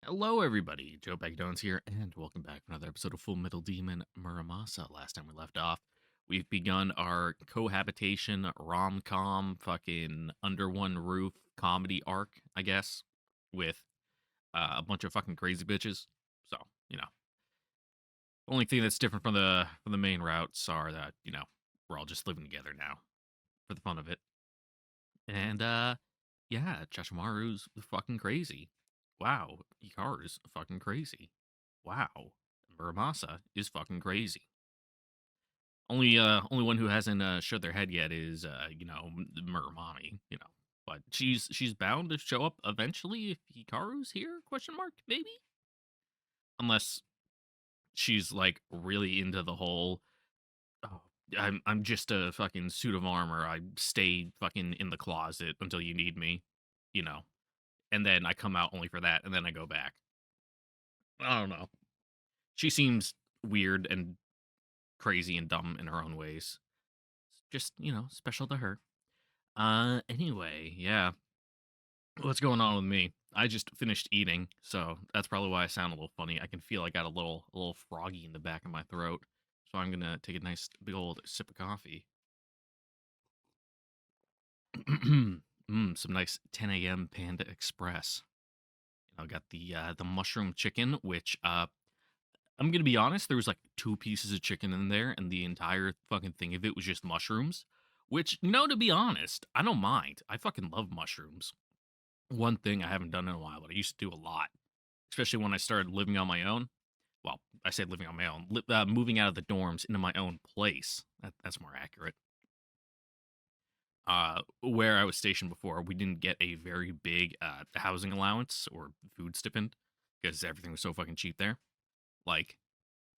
Hello, everybody. Joe Bagdones here, and welcome back to another episode of Full Metal Demon Muramasa. Last time we left off, we've begun our cohabitation rom-com fucking under one roof comedy arc, I guess, with a bunch of fucking crazy bitches. So, you know, only thing that's different from the main routes are that we're all just living together now for the fun of it. And yeah, Chashimaru's fucking crazy. Wow, Hikaru's fucking crazy. Wow, Muramasa is fucking crazy. Only one who hasn't showed their head yet is Muramami. But she's bound to show up eventually if Hikaru's here? Question mark? Maybe, unless she's like really into the whole. Oh, I'm just a fucking suit of armor. I stay fucking in the closet until you need me. You know, and then I come out only for that, and then I go back. I don't know. She seems weird and crazy and dumb in her own ways. Just, special to her. Anyway, yeah. What's going on with me? I just finished eating, so that's probably why I sound a little funny. I can feel I got a little froggy in the back of my throat. So I'm gonna take a nice big old sip of coffee. Some nice 10 a.m. Panda Express. Got the mushroom chicken, which I'm gonna be honest, there was like two pieces of chicken in there, and the entire fucking thing of it was just mushrooms. Which, to be honest, I don't mind. I fucking love mushrooms. One thing I haven't done in a while, but I used to do a lot, especially when I started living on my own. Well, I said living on my own, moving out of the dorms into my own place. That's more accurate. Where I was stationed before, we didn't get a very big housing allowance or food stipend because everything was so fucking cheap there. Like,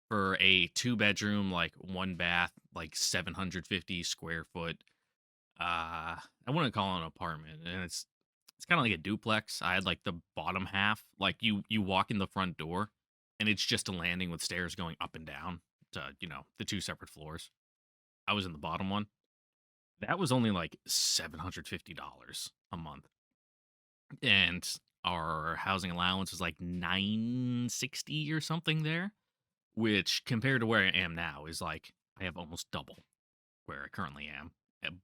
for a 2 bedroom, like 1 bath, like 750 square foot. I wouldn't call it an apartment, and it's kind of like a duplex. I had like the bottom half, like you walk in the front door, and it's just a landing with stairs going up and down to the two separate floors. I was in the bottom one. That was only like $750 a month, and our housing allowance was like 960 or something there, which compared to where I am now is like I have almost double where I currently am.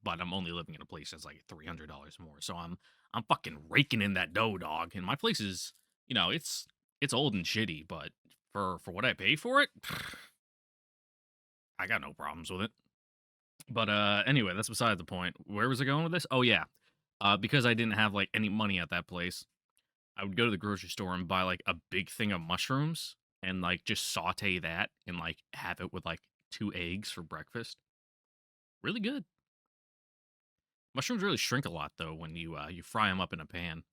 But I'm only living in a place that's like $300 more. So I'm fucking raking in that dough, dog. And my place is, it's old and shitty, but for what I pay for it, I got no problems with it. But anyway, that's beside the point. Where was I going with this? Oh yeah. Because I didn't have like any money at that place, I would go to the grocery store and buy like a big thing of mushrooms and like just saute that and like have it with like 2 eggs for breakfast. Really good. Mushrooms really shrink a lot though when you fry them up in a pan.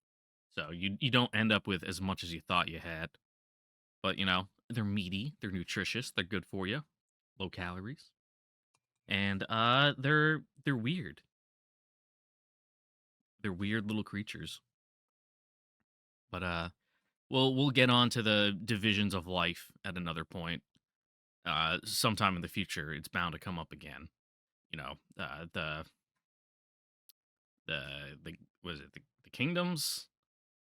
So you don't end up with as much as you thought you had. But they're meaty, they're nutritious, they're good for you, low calories, and they're weird. They're weird little creatures. But we'll get on to the divisions of life at another point. Sometime in the future, it's bound to come up again. The the was it the kingdoms,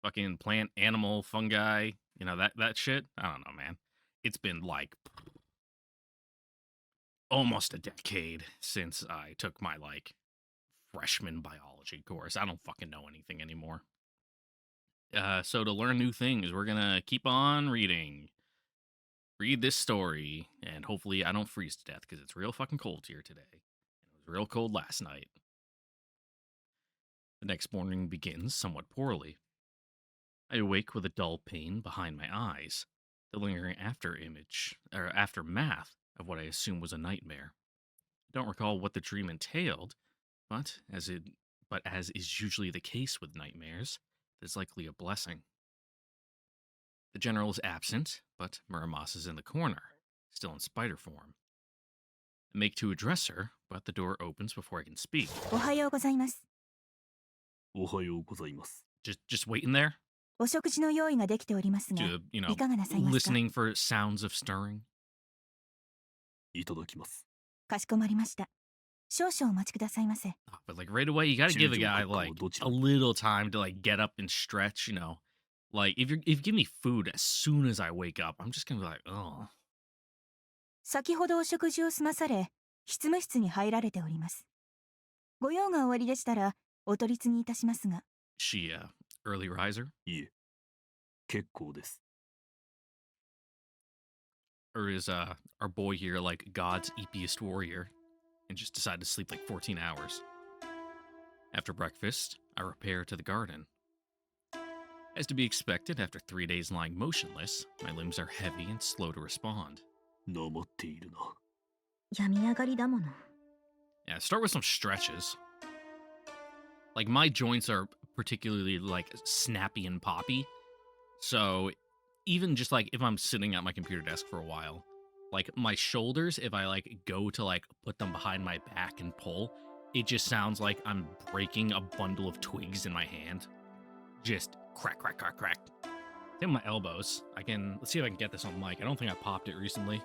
fucking plant, animal, fungi, that shit. I don't know, man. It's been like almost a decade since I took my like freshman biology course. I don't fucking know anything anymore. So to learn new things, we're gonna keep on reading. Read this story, and hopefully I don't freeze to death because it's real fucking cold here today. And it was real cold last night. The next morning begins somewhat poorly. I awake with a dull pain behind my eyes, the lingering aftermath of what I assume was a nightmare. I don't recall what the dream entailed, but as is usually the case with nightmares, it is likely a blessing. The general is absent, but Muramas is in the corner, still in spider form. I make to address her, but the door opens before I can speak. おはようございます。おはようございます。Just waiting there お食事の用意ができておりますが、 to, いかがなさいますか？ listening for sounds of stirring. いただきます。かしこまりました。少々お待ちくださいませ。 But like right away, you gotta give a guy like a little time to like get up and stretch, Like, if you give me food as soon as I wake up, I'm just gonna be like, oh. 先ほどお食事を済まされ、執務室に入られております。ご用が終わりでしたら、お取り次ぎいたしますが。She early riser, いえ、結構です。or is our boy here like God's eepiest warrior, and just decide to sleep like 14 hours? After breakfast, I repair to the garden. As to be expected, after 3 days lying motionless, my limbs are heavy and slow to respond. なまっているな。病み上がりだもの。Yeah, start with some stretches. Like, my joints are particularly like snappy and poppy, so even just like if I'm sitting at my computer desk for a while, like my shoulders, if I like go to like put them behind my back and pull, it just sounds like I'm breaking a bundle of twigs in my hand. Just crack, crack, crack, crack. Same with my elbows. Let's see if I can get this on mic. I don't think I popped it recently.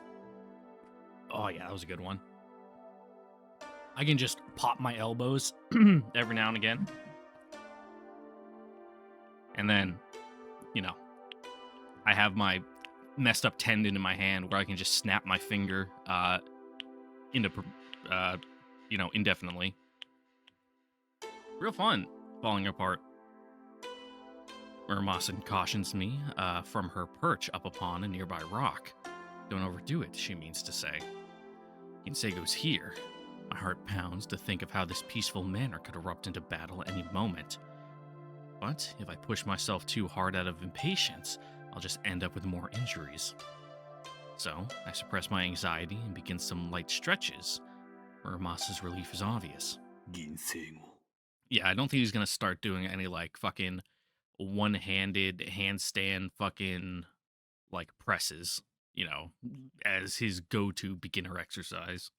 Oh yeah, that was a good one. I can just pop my elbows every now and again. And then, I have my messed up tendon in my hand where I can just snap my finger indefinitely. Real fun falling apart. Muramasa cautions me from her perch up upon a nearby rock. Don't overdo it, she means to say. Kinsego's here. My heart pounds to think of how this peaceful manor could erupt into battle any moment. But if I push myself too hard out of impatience, I'll just end up with more injuries. So, I suppress my anxiety and begin some light stretches. Muramasa's relief is obvious. 銀星語。 Yeah, I don't think he's gonna start doing any, like, fucking one-handed handstand fucking, like, presses, as his go-to beginner exercise.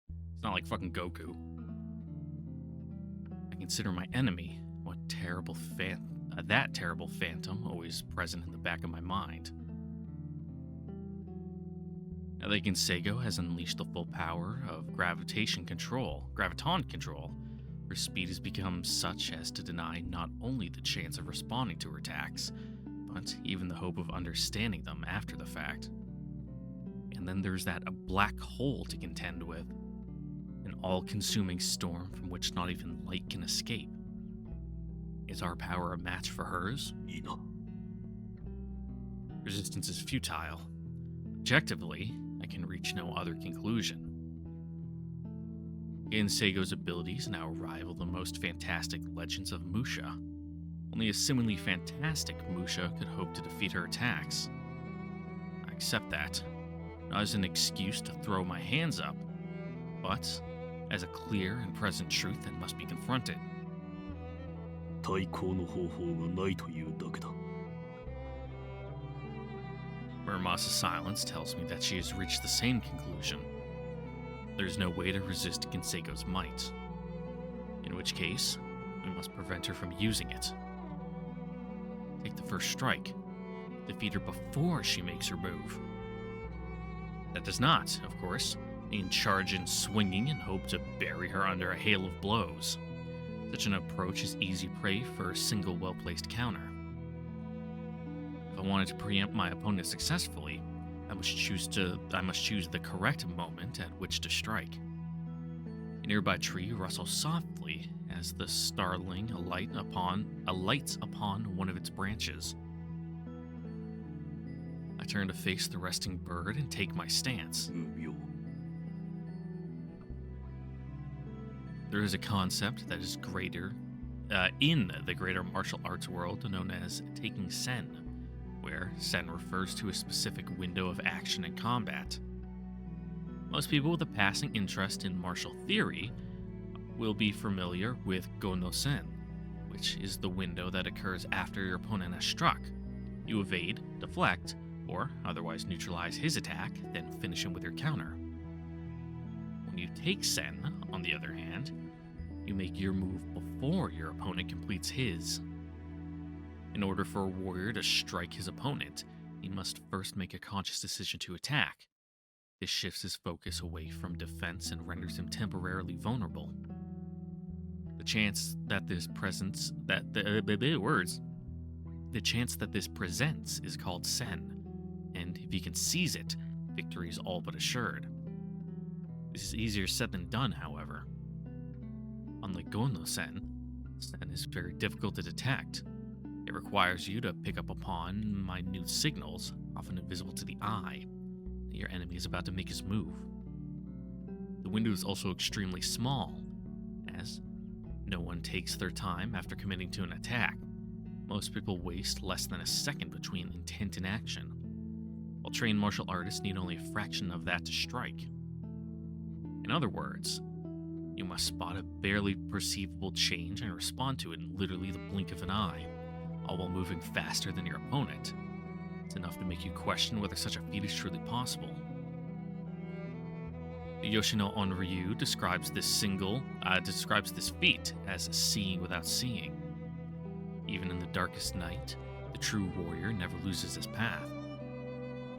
It's not like fucking Goku. I consider my enemy. What terrible that terrible phantom always present in the back of my mind. Now that Ginsego has unleashed the full power of graviton control. Her speed has become such as to deny not only the chance of responding to her attacks, but even the hope of understanding them after the fact. And then there's that a black hole to contend with, an all-consuming storm from which not even light can escape. Is our power a match for hers? いいな。 Resistance is futile. Objectively, I can reach no other conclusion. Ginsego's abilities now rival the most fantastic legends of Musha. Only a similarly fantastic Musha could hope to defeat her attacks. I accept that, not as an excuse to throw my hands up, but as a clear and present truth that must be confronted. 対抗の方法がないというだけだ。 Muramasa's silence tells me that she has reached the same conclusion. There's no way to resist Ginsego's might. In which case, we must prevent her from using it. Take the first strike. Defeat her before she makes her move. That does not, of course, mean charge in swinging and hope to bury her under a hail of blows. Such an approach is easy prey for a single well-placed counter. If I wanted to preempt my opponent successfully, I must choose the correct moment at which to strike. A nearby tree rustles softly as the starling alights upon one of its branches. I turn to face the resting bird and take my stance. 無病。 There is a concept that is greater in the greater martial arts world known as taking sen, where sen refers to a specific window of action and combat. Most people with a passing interest in martial theory will be familiar with go no sen, which is the window that occurs after your opponent has struck. You evade, deflect, or otherwise neutralize his attack, then finish him with your counter. When you take sen, on the other hand, you make your move before your opponent completes his. In order for a warrior to strike his opponent, he must first make a conscious decision to attack. This shifts his focus away from defense and renders him temporarily vulnerable. The chance that the chance that this presents is called Sen, and if he can seize it, victory is all but assured. This is easier said than done, however. Unlike Gono Sen is very difficult to detect. It requires you to pick up upon minute signals, often invisible to the eye, that your enemy is about to make his move. The window is also extremely small, as no one takes their time after committing to an attack. Most people waste less than a second between intent and action, while trained martial artists need only a fraction of that to strike. In other words, you must spot a barely perceivable change and respond to it in literally the blink of an eye, all while moving faster than your opponent. It's enough to make you question whether such a feat is truly possible. The Yoshino Onryu describes this feat as seeing without seeing. Even in the darkest night, the true warrior never loses his path.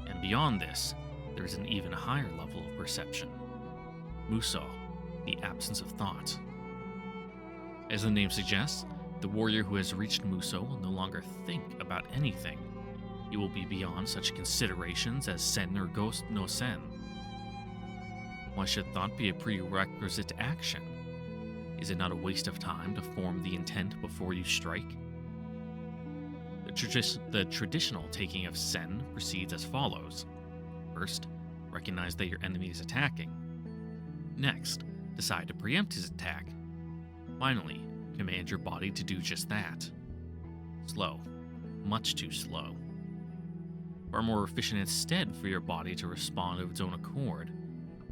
And beyond this, there is an even higher level of perception. Muso, the absence of thought. As the name suggests, the warrior who has reached Muso will no longer think about anything. He will be beyond such considerations as Sen or Ghost no Sen. Why should thought be a prerequisite to action? Is it not a waste of time to form the intent before you strike? The traditional taking of Sen proceeds as follows. First, recognize that your enemy is attacking. Next, decide to preempt his attack. Finally, command your body to do just that. Slow. Much too slow. Far more efficient instead for your body to respond of its own accord,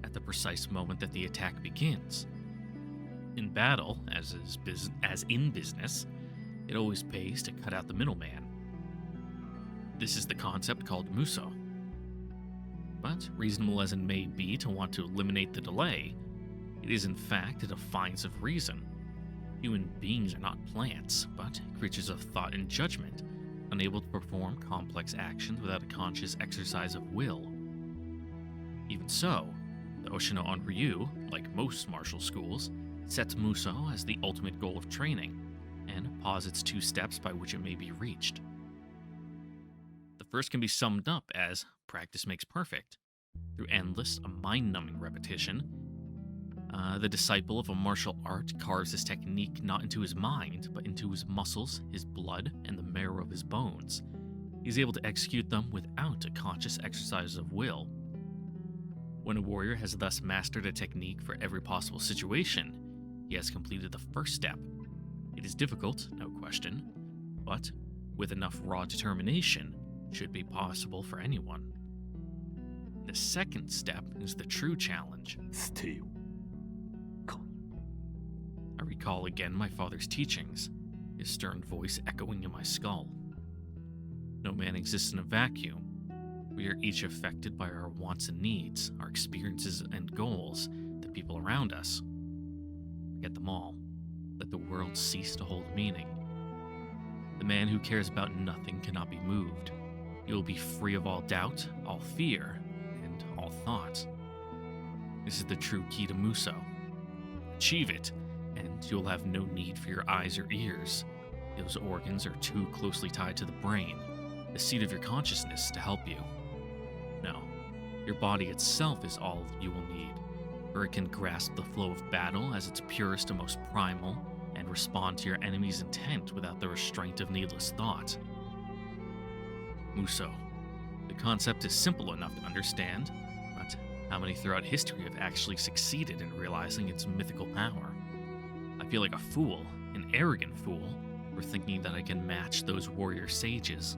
at the precise moment that the attack begins. In battle, as in business, it always pays to cut out the middleman. This is the concept called Muso. But, reasonable as it may be to want to eliminate the delay, it is in fact a defiance of reason. Human beings are not plants, but creatures of thought and judgment, unable to perform complex actions without a conscious exercise of will. Even so, the Yoshino Onryu, like most martial schools, sets Muso as the ultimate goal of training, and posits 2 steps by which it may be reached. The first can be summed up as practice makes perfect. Through endless, mind-numbing repetition, the disciple of a martial art carves his technique not into his mind, but into his muscles, his blood, and the marrow of his bones. He's able to execute them without a conscious exercise of will. When a warrior has thus mastered a technique for every possible situation, he has completed the first step. It is difficult, no question, but with enough raw determination, should be possible for anyone. The second step is the true challenge. Stay. I recall again my father's teachings, his stern voice echoing in my skull. No man exists in a vacuum. We are each affected by our wants and needs, our experiences and goals, the people around us. Forget them all. Let the world cease to hold meaning. The man who cares about nothing cannot be moved. He will be free of all doubt, all fear, and all thought. This is the true key to Muso. Achieve it, and you'll have no need for your eyes or ears. Those organs are too closely tied to the brain, the seat of your consciousness, to help you. No, your body itself is all you will need, for it can grasp the flow of battle as its purest and most primal, and respond to your enemy's intent without the restraint of needless thought. Muso. The concept is simple enough to understand, but how many throughout history have actually succeeded in realizing its mythical power? I feel like a fool, an arrogant fool, for thinking that I can match those warrior sages.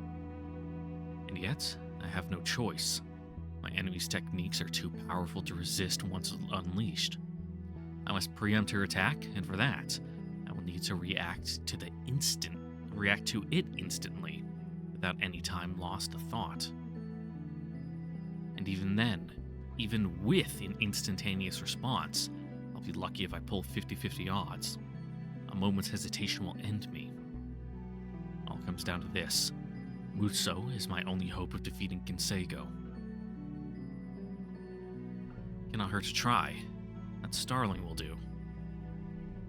And yet, I have no choice. My enemy's techniques are too powerful to resist once unleashed. I must preempt her attack, and for that, I will need to react to it instantly, without any time lost to thought. And even then, even with an instantaneous response, I'll be lucky if I pull 50-50 odds. A moment's hesitation will end me. All comes down to this. Muso is my only hope of defeating Kinseigo. Cannot hurt to try. That starling will do.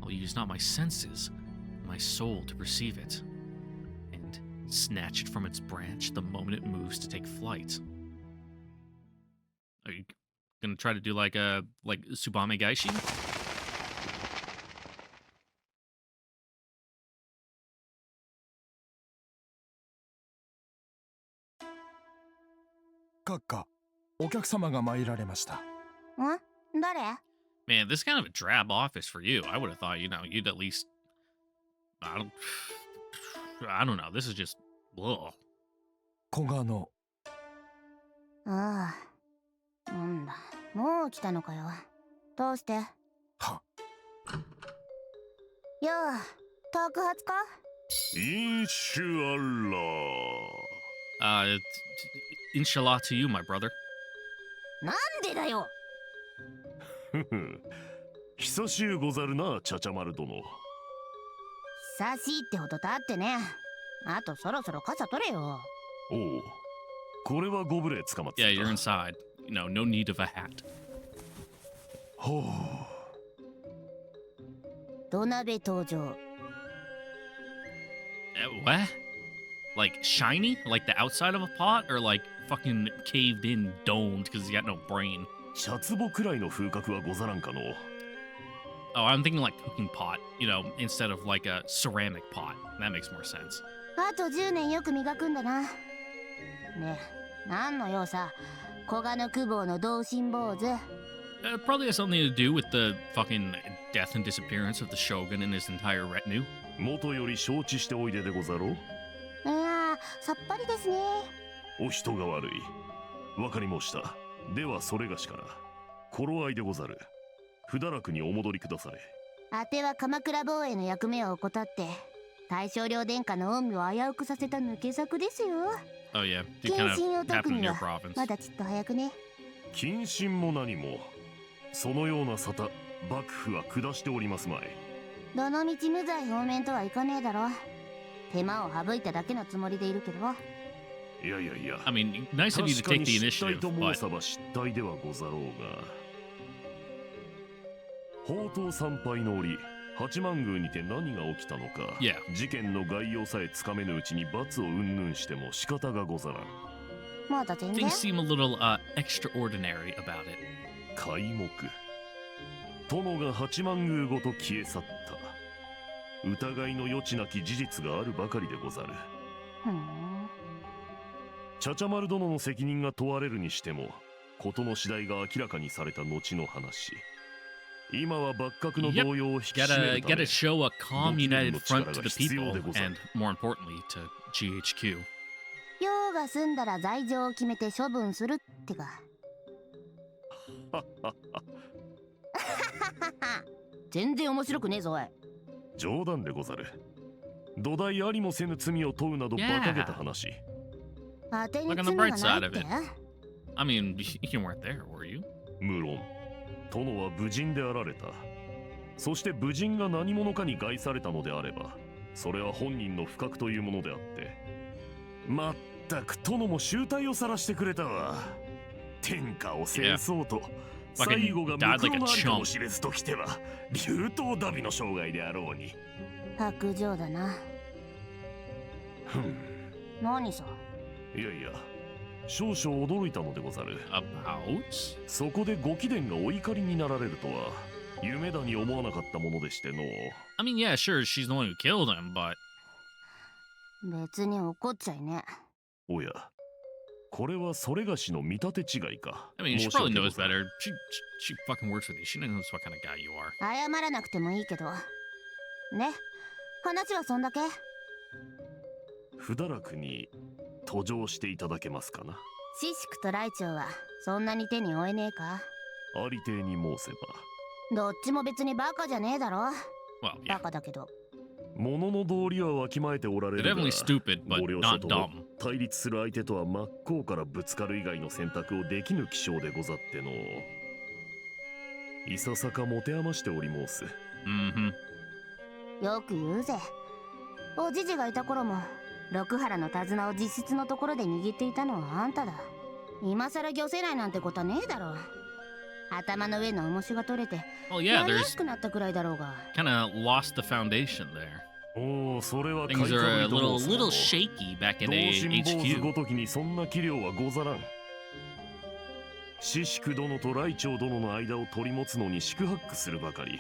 I'll use not my senses, but my soul to perceive it. And snatch it from its branch the moment it moves to take flight. Are you gonna try to do like Tsubame Gaishi? 閣下、お客様が参られました。ん？誰？ Man, this is kind of a drab office for you. I would have thought, you'd at least I don't know. This is just ugh. 古賀の。ああ。なんだ。もう来たのかよ。どうして？は。よう、宅発か？インシュアラー。Inshallah to you, my brother. なんでだよ。久しゅうござるな、チャチャマル殿。久しいってほど経ってね。あとそろそろ傘取れよ。おう、これはご無礼つかまつった。Yeah, you're inside. No need of a hat. ほう。土鍋登場。What? Like shiny? Like the outside of a pot? Or like fucking caved in, domed because he's got no brain? シャツボくらいの風格はござらんかの。Oh, I'm thinking like cooking pot, instead of like a ceramic pot. That makes more sense. あと10年よく磨くんだな。ねえ、何の用さ。古賀の久保の同心坊主。Probably has something to do with the fucking death and disappearance of the shogun and his entire retinue. 元より承知しておいででござろう。いや、さっぱりですね。お人が悪い。わかり申した。ではそれがしから頃合いでござる。不堕落にお戻りくだされ。あては鎌倉防衛の役目を怠って大正領殿下の恩義を危うくさせた抜け作ですよ。Oh yeah, it 謹 kind 慎を of 解く happened in に your は province. まだちっと早くね。謹慎も何もそのような沙汰幕府は下しておりますまい。どのみち無罪放免とはいかねえだろ。手間を省いただけのつもりでいるけど。いやいやいや。 I mean, nice of you to 確か take に the 失態 initiative, と申 but さば失態ではござろうが。宝刀参拝の折八幡宮にて何が起きたのか、Yeah. 事件の概要さえつかめぬうちに罰を云々しても仕方がござらん。まだ全然。 things seem a little extraordinary about it. 皆目殿が八幡宮ごと消え去った。疑いの余地なき事実があるばかりでござる。ふん。チャチャマル殿の責任が問われるにしても、事の次第が明らかにされた後の話。今は幕閣の動揺を引き締めるため、 Gotta show a calm, united front to the 必要 people, でござる。 and more importantly, to GHQ. 用が済んだら罪状を決めて処分するってか。全然面白くねえぞおい。冗談でござる。土台ありもせぬ罪を問うなど馬鹿げた話。当てに Look on 罪 the が bright ない side っ of て it. I mean, you weren't there, were you? 無論、殿は武人であられた。そして武人が何者かに害されたのであれば、それは本人の不覚というものであって。まったく殿も醜態を晒してくれたわ。天下を制そうと。最後が向こうのありかもしれずときては竜頭ダビの生涯であろうに。白状だな。ふん。何さ。いやいや、少々驚いたのでござる。 About? そこでご貴殿がお怒りになられるとは夢だに思わなかったものでしての。 I mean, yeah, sure, she's the one who killed him, but... 別に怒っちゃいね。おや、これはそれがしの見立て違いか。 I mean, she 申し訳 probably ご knows ざらん。 better. She fucking works with you. She knows what kind of guy you are. 謝らなくてもいいけど。ね、話はそんだけ。不堕落に途上していただけますかな。シシクとライチョウはそんなに手に負えねえか。ありていに申せば。どっちも別にバカじゃねえだろ。 Well, バ yeah. カだけど。物の道理はわきまえておられ They're るが、 definitely stupid, but ご両所 not とも dumb. 対立する相手とは真っ向からぶつかる以外の選択をできぬ気性でござっての。いささか持て余しており申す。Mm-hmm. よく言うぜ。おじじがいた頃も六原の手綱を実質のところで握っていたのはあんただ。今さら御せないなんてことはねえだろう。頭の上の重しが取れて Well, や yeah, りや there's すくなったくらいだろうが。 kind of lost the foundation there. おお、それは Things are a ども little shaky back at 同心坊主 HQ. ごときにそんな器量はござらん。獅子殿と雷鳥殿の間を取り持つのに四苦八苦するばかり。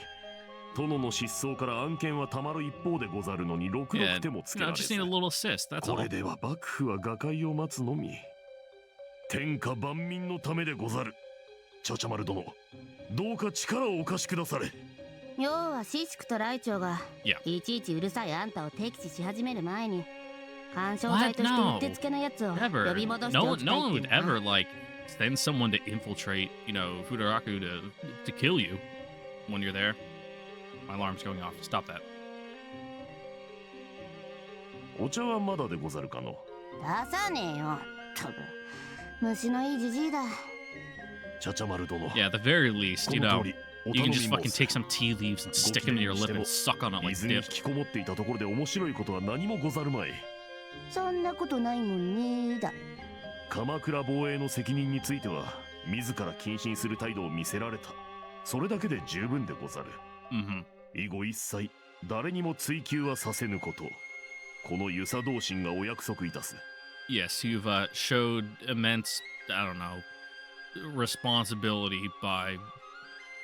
殿の失踪から案件はたまる一方でござるのにろくろ Yeah, く手もつけ no, られ just ず need a little assist. That's こ all. れでは幕府は瓦解を待つのみ。天下万民のためでござる。ちゃちゃ丸殿、どうか力をお貸しくだされ。要はシシクとライチョウが Yeah. いちいちうるさいあんたを敵視し始める前に干渉剤 What? としてう No. ってつけのやつを Ever. 呼び戻して No お one, きたい no っ one て would いうの ever like send someone to infiltrate, Fudoraku to kill you when you're there. My alarm's going off. Stop that. お茶はまだでござるかの。出さねえよ多分虫のいいじじいだ。ちゃちゃ丸殿。 Yeah, at the very least, この通り、お you 頼 can み just fucking 申す take some tea leaves and stick them in your lip and suck on it 伊 like 豆に引 dip. きこもっていたところで面白いことは何もござるまい。そんなことないもんねだ。鎌倉防衛の責任については自ら謹慎する態度を見せられた。それだけで十分でござる。 Mm-hmm. 以後一切誰にも追及はさせぬこと、この遊佐同心がお約束いたす。 Yes, you've showed immense, I don't know, responsibility by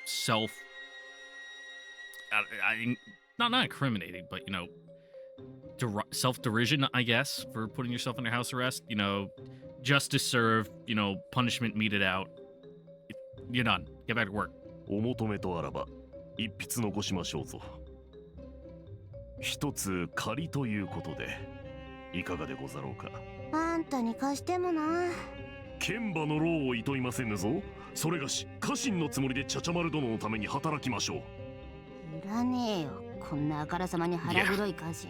self. Not incriminating, but self derision, I guess, for putting yourself under house arrest. Justice served. Punishment meted out. You're done. Get back to work. お求めとあらば一筆残しましょうぞ。一つ仮ということでいかがでござろうか。あんたに貸してもな。剣馬の労をいといませぬぞ。それがし家臣のつもりでちゃちゃ丸殿のために働きましょう。いらねえよこんなあからさまに腹黒い家臣。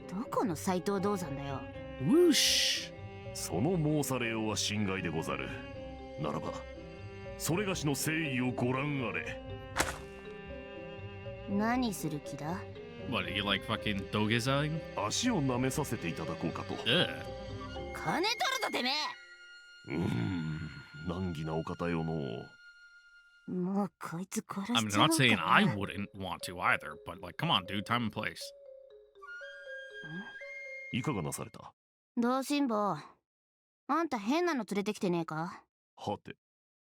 どこの斎藤道山だよ。 Whoosh. その申されようは心外でござる。ならばそれがしの誠意をご覧あれ。何する気だ。 What, are you like fucking dogezaing? 足を舐めさせていただこうかと。Ugh. 金取るぞてめ難儀なお方よの。え。もうこいつ殺 I し mean, ち I'm ゃお not うか saying な。 I wouldn't want to either, but like, come on, dude, time and place. いかがなされた。同心坊、あんた変なの連れてきてねえか。はて、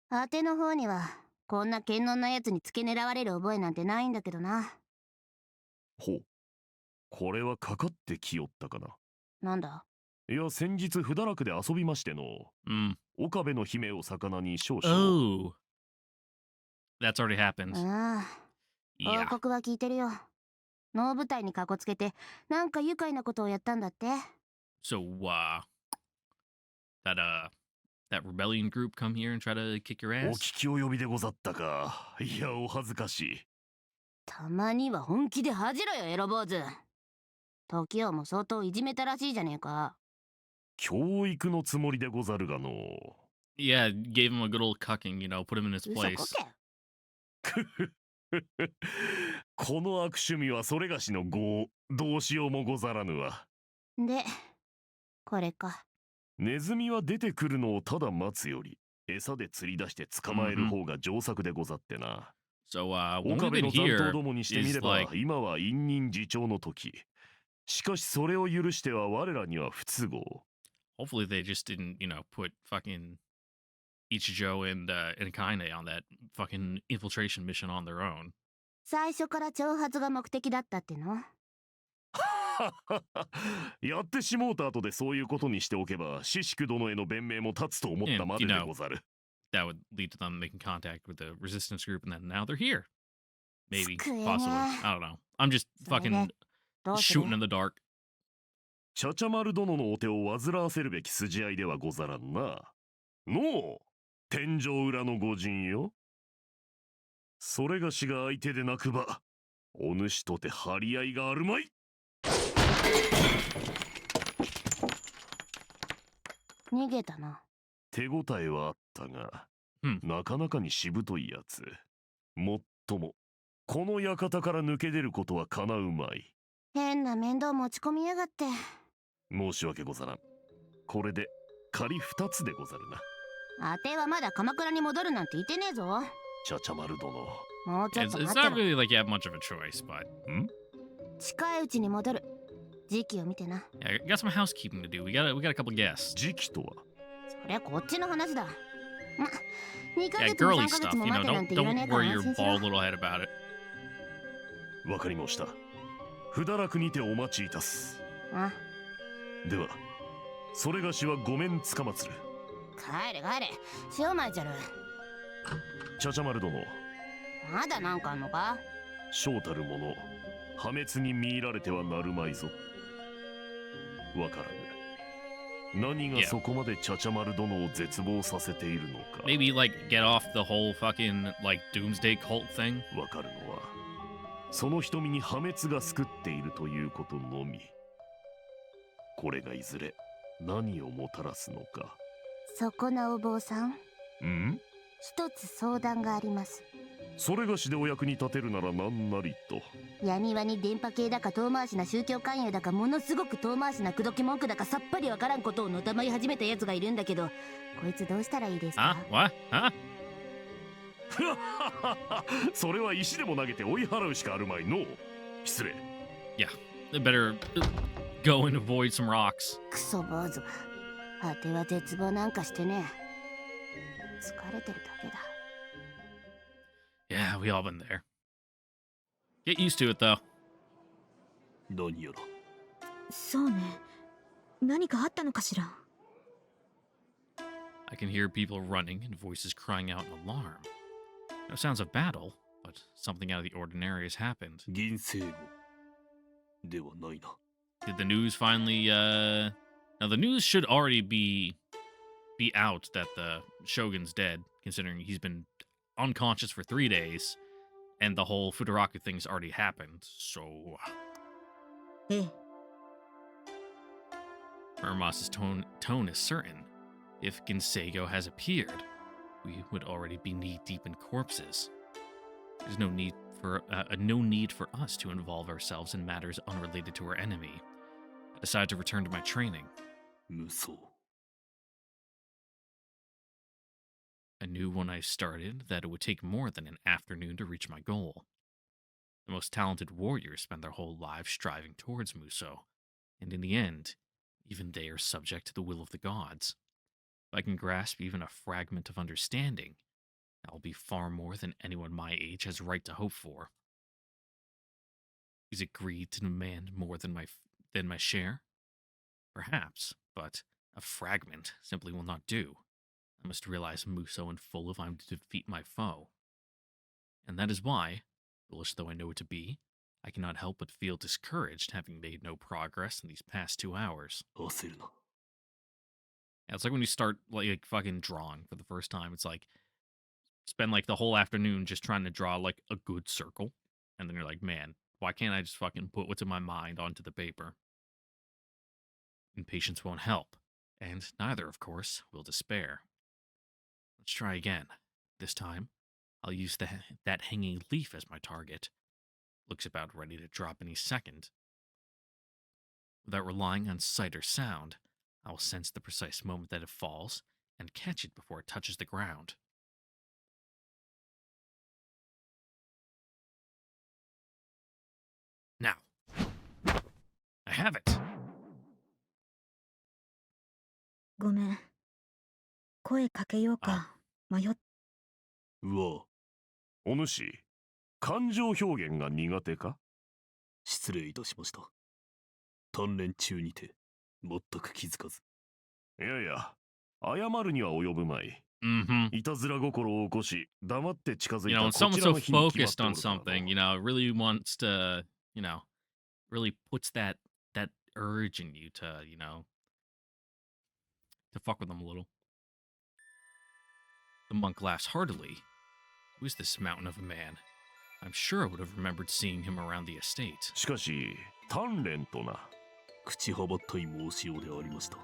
あての方にはこんな堅能なやつに付け狙われる覚えなんてないんだけどな。ほう。これはかかってきよったかな。なんだ。いや、先日不堕落で遊びましての。岡部の姫を魚に少々。Oh. That's already happened. ああ、 Yeah. 報告は聞いてるよ。能舞台にかこつけてなんか愉快なことをやったんだって。 So, that rebellion group come here and try to kick your お ass? 聞き及びでござったか。いや、お恥ずかしい。たまには本気で恥じろよエロ坊主。時をも相当いじめたらしいじゃねえか。教育のつもりでござるがの。Yeah, gave him a good old cucking, put him in his 嘘 place. こけ。この悪趣味はそれがしの業、どうしようもござらぬわ。で、これか。ネズミは出てくるのをただ待つより、餌で釣り出して捕まえる方が上策でござってな。So, what 岡 we've 部 been の残 here 党どもにしてみ is れば、 like, 今は隠忍自重の時。しかしそれを許しては我らには不都合。 hopefully they just didn't, put fucking Ichijo and Kaine on that fucking infiltration mission on their own. 最初から挑発が目的だったっての。やってしもうた後でそういうことにしておけば、獅子殿への弁明も立つと思ったまででござる。That would lead to them making contact with the resistance group, and then now they're here. Maybe, 救えねえ。 possibly. I don't know. I'm just それで fucking どうする shooting in the dark. ちゃちゃ丸殿のお手を煩わせるべき筋合いではござらんな。のう、天井裏の御仁よ。それがしが相手でなくば、お主とて張り合いがあるまい。逃げたな。手応えはあったが、うんなかなかにしぶといやつ。もっとも、この館から抜け出ることはかなうまい。変な面倒持ち込みやがって。申し訳ござらん。これで仮二つでござるな。あてはまだ鎌倉に戻るなんて言ってねえぞ。ちゃちゃ丸殿。もうちょっ It's, と it's 待って not ろ。 really like you have much of a choice, but 近いうちに戻る。時期を見てな。 Yeah, I got some housekeeping to do. We got a couple guests. 時期とはそりゃこっちの話だ。ま、2ヶ Yeah, 月も girly 3ヶ stuff. 月も You 待 know, てなん don't て言わね don't えから worry 安 your 心しろ。 bald little head about it. わかりました。不堕落にてお待ちいたす。あ、ではそれがしはごめんつかまつる。帰れ帰れ。塩まいちゃる。ちゃちゃ丸殿、まだなんかあんのか。将たる者破滅に見入られてはなるまいぞ。わからぬ。何が Yeah. そこまでちゃちゃ丸殿を絶望させているのか。 Maybe like get off the whole fucking like doomsday cult thing. わかるのはその瞳に破滅が救っているということのみ。これがいずれ何をもたらすのか。そこなお坊さん、ん？一つ相談があります。それがしでお役に立てるなら何なりと。闇輪に電波系だか遠回しな宗教勧誘だかものすごく遠回しな口説き文句だかさっぱりわからんことをのたまり始めたやつがいるんだけど、こいつどうしたらいいですか？ Huh? What? Huh? それは石でも投げて追い払うしかあるまいの。失礼。 Yeah. They better go and avoid some rocks. クソ坊主が果ては絶望なんかしてね。疲れてるだけだ。 Yeah, we all been there. Get used to it though. 何やら。そうね。何かあったのかしら。 I can hear people running and voices crying out in alarm. No sounds of battle, but something out of the ordinary has happened. 銀星語ではないな。 Did the news finally now the news should already be out that the shogun's dead, considering he's been unconscious for 3 days and the whole Futaraku thing's already happened. So ええ。 Muramasa's tone is certain. If Ginseigo has appeared, we would already be knee-deep in corpses. There's no need for us to involve ourselves in matters unrelated to our enemy. I decided to return to my training. 無双。 I knew when I started that it would take more than an afternoon to reach my goal. The most talented warriors spend their whole lives striving towards Muso, and in the end, even they are subject to the will of the gods. If I can grasp even a fragment of understanding, that will be far more than anyone my age has right to hope for. Is it greed to demand more than my share? Perhaps, but a fragment simply will not do. I must realize Muso in full if I'm to defeat my foe. And that is why, foolish though I know it to be, I cannot help but feel discouraged having made no progress in these past 2 hours. 焦るな。 Yeah, it's like when you start like fucking drawing for the first time. It's like spend like the whole afternoon just trying to draw like a good circle, and then you're like, man, why can't I just fucking put what's in my mind onto the paper? Impatience won't help, and neither, of course, will despair. Let's try again. This time, I'll use that hanging leaf as my target. Looks about ready to drop any second. Without relying on sight or sound, I will sense the precise moment that it falls and catch it before it touches the ground. Now, I have it. ごめん。声かけようか迷っ。うわ。お主、感情表現が苦手か？失礼いたしました。鍛錬中にて、全く気づかず。いやいや、謝るには及ぶまい。Mm-hmm. いたずら心を起こし、黙って近づい You た know, こ when ちら someone's の so 日に決まっ focused てお on るからな。 something, you know, really wants to, you know, really puts that urge in you to, you know, to fuck with them a little. The monk laughs heartily. Who is this mountain of a man? I'm sure I would have remembered seeing him around the estate. しかし、鍛錬とな。口はばったい申しようでありました。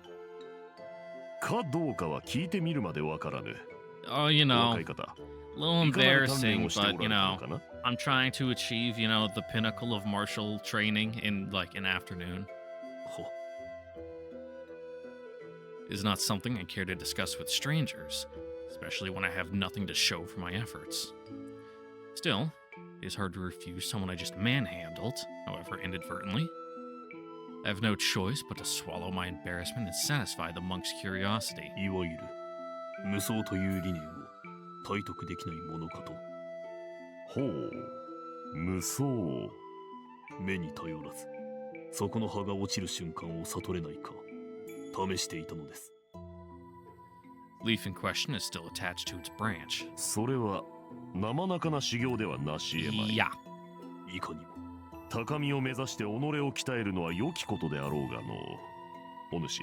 かどうかは聞いてみるまでわからぬ。 Oh, you know, 若い方。 a little いかなる鍛錬 embarrassing, をしておら but, れ you たの know, かな？ I'm trying to achieve, you know, the pinnacle of martial training in, like, an afternoon. ほ。 It is not something I care to discuss with strangers, especially when I have nothing to show for my efforts. Still, It's hard to refuse someone I just manhandled, however inadvertently. I have no choice but to swallow my embarrassment and satisfy the monk's curiosity. いわゆる無双という理念を体得できないものかと。ほう、無双。目に頼らず、そこの葉が落ちる瞬間を悟れないか試していたのです。Leaf in question is still attached to its branch. それは生々な修行ではなし得まい。Yeah. いかにも高みを目指して己を鍛えるのは良きことであろうがの。お主、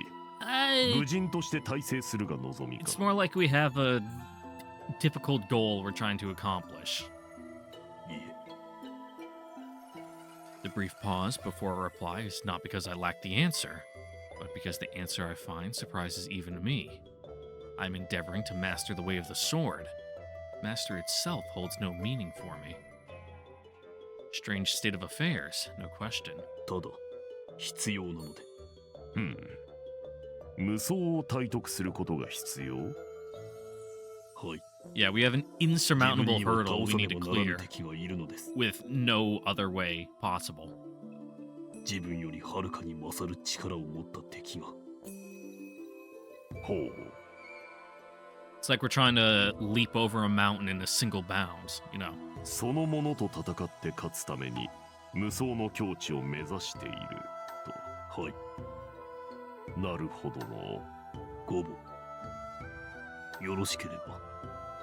武人として大成するが望みか。It's more like we have a difficult goal we're trying to accomplish. いえ。The brief pause before a reply is not because I lack the answer, but because the answer I find surprises even me. I'm endeavoring to master the way of the sword. Master itself holds no meaning for me. Strange state of affairs, no question. ただ必要なので。無双を体得することが必要。はい。Yeah, we have an insurmountable 自分には hurdle 倒 we さね need to ばならぬ clear 敵がいるのです。 with no other way possible. 自分よりはるかに勝る力を持った敵が。ほう。It's like we're trying to leap over a mountain in a single bound, you know. そのものと戦って勝つために無双の境地を目指していると。はい。なるほどの。ごぼ。よろしければ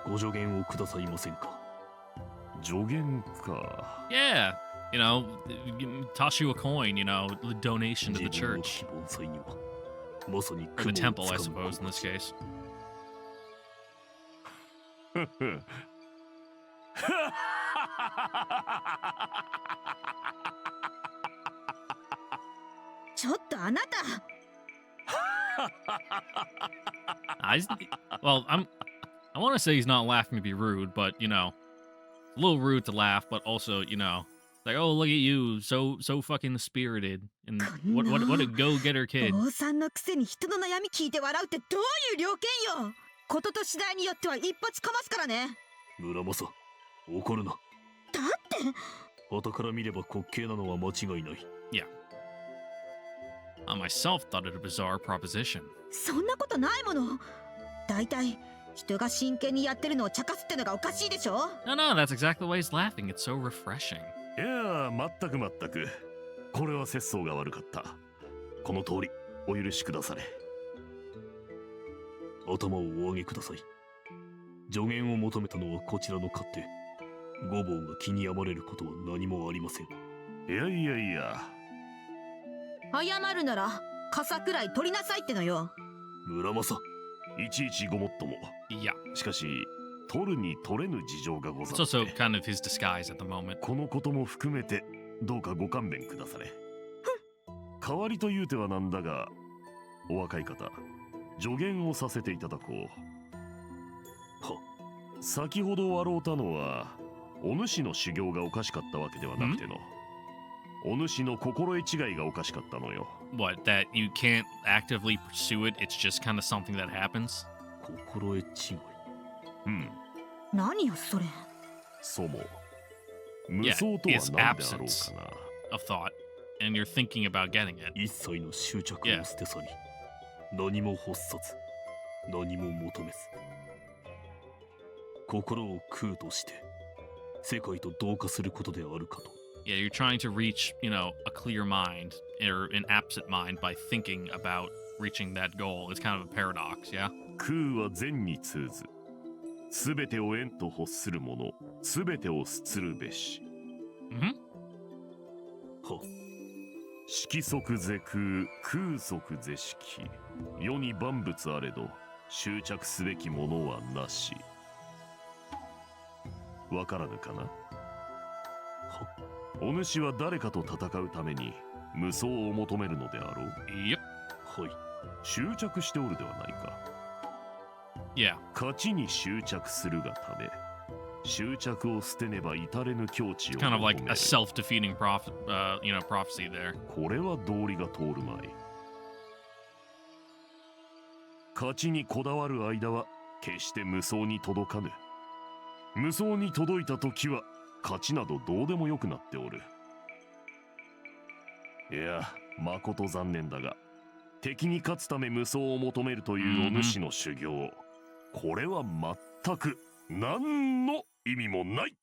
ご助言をくださいませんか。助言か。Yeah, you know, toss you a coin, you know, donation to the 自分の church. 希望祭にはまさに Or the 雲を temple, I 掴む suppose, in this case. ちょっとあなた Well, I want to say he's not laughing to be rude, but, you know, a little rude to laugh, but also, you know, like, oh, look at you, so fucking spirited. And what a go-getter kid. 坊さんのくせに人の悩み聞いて笑うってどういう了見よ。ことと次第によっては一発かますからね。村正、怒るな。だって傍から見れば滑稽なのは間違いない。Yeah. I myself thought it a bizarre proposition. そんなことないもの。だいたい人が真剣にやってるのを茶化すってのがおかしいでしょ。 No, that's exactly the way he's laughing. It's so refreshing. いや、全く。これは節操が悪かった。この通りお許しくだされ。頭をお上げください。助言を求めたのはこちらの勝手。ごぼうが気に病まれることは何もありません。いや。謝るなら傘くらい取りなさいってのよ。村正、いちいちごもっとも。Yeah. しかし、取るに取れぬ事情がござ It's って。 also kind of his disguise at the moment. このことも含めてどうかご勘弁くだされ。代わりというてはなんだが、お若い方、助言をさせていただこう。は、先ほど笑うたのは、お主の修行がおかしかったわけではなくての、お主の心得違いがおかしかったのよ。What, that you can't actively pursue it? It's just kind of something that happens? 心得違い。何よそれ。そうも。無双とは it's 何であろう absence かな。of thought, and you're thinking about getting it. 一切の執着を捨て去り、何も欲さず、何も求めず、心を空として世界と同化することであるかと。Yeah, you're trying to reach, you know, a clear mind or an absent mind by thinking about reaching that goal. It's kind of a paradox, yeah? 空は善に通ず。すべてを縁と欲する者、すべてを捨つるべし。Mm-hmm. は。色即是空、空即是色。世に万物あれど、執着すべきものはなし。わからぬかな。は。お主は誰かと戦うために無双を求めるのであろう。Yep. はい。執着しておるではないか。Yeah. 勝ちに執着するがため、執着を捨てねば至れぬ境地を It's 求 kind め of like る。 a self-defeating prophecy there. これは道理が通るまい。勝ちにこだわる間は決して無双に届かぬ。無双に届いた時は勝ちなどどうでもよくなっておる。いや、まこと残念だが、敵に勝つため無双を求めるというお主の修行、これは全く何の意味もない。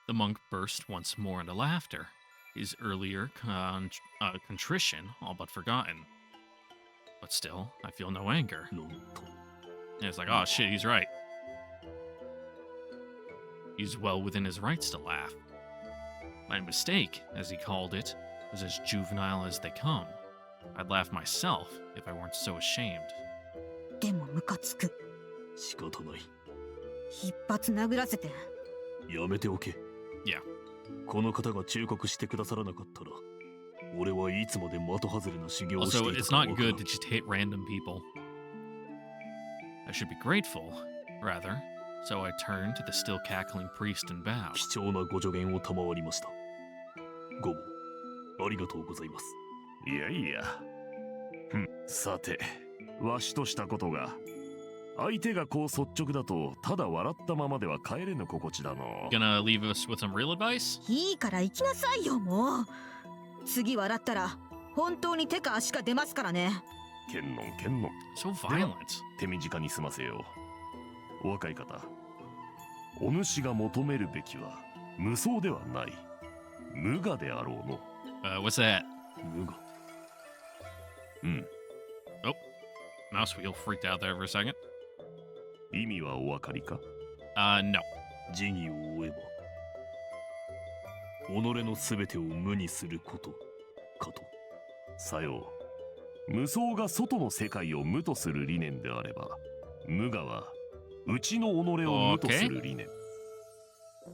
The monk burst once more into laughter, his earlier contrition all but forgotten. But still, I feel no anger. And it's like, oh shit, he's right. He's well within his rights to laugh. My mistake, as he called it, was as juvenile as they come. I'd laugh myself if I weren't so ashamed. でもムカつく。仕方ない。一発殴らせて。やめておけ。Yeah. この方が忠告してくださらなかったら、俺はいつまで的外れな修行をして Also, いた it's かわ not からん good to just hit random people. I should be grateful, rather, so I turned to the still cackling priest and bowed. 貴重なご助言を賜りました。ごもありがとうございます。いやいや。さて、わしとしたことが、相手がこう率直だと、ただ笑ったままでは帰れぬ心地だの。Gonna leave us with some real advice? いいから行きなさいよ、もう。次笑ったら、本当に手か足が出ますからね。剣のん剣のん。 So violent. 手短に済ませよう。お若い方、お主が求めるべきは無双ではない、無我であろうの。What's that? 無我。Oh, mouse wheel freaked out there for a second. 意味はお分かりか？ No. 辞儀を追えば、己のすべてを無にすることかと。さよう。無双が外の世界を無とする理念であれば、無我は内の己を無とする理念。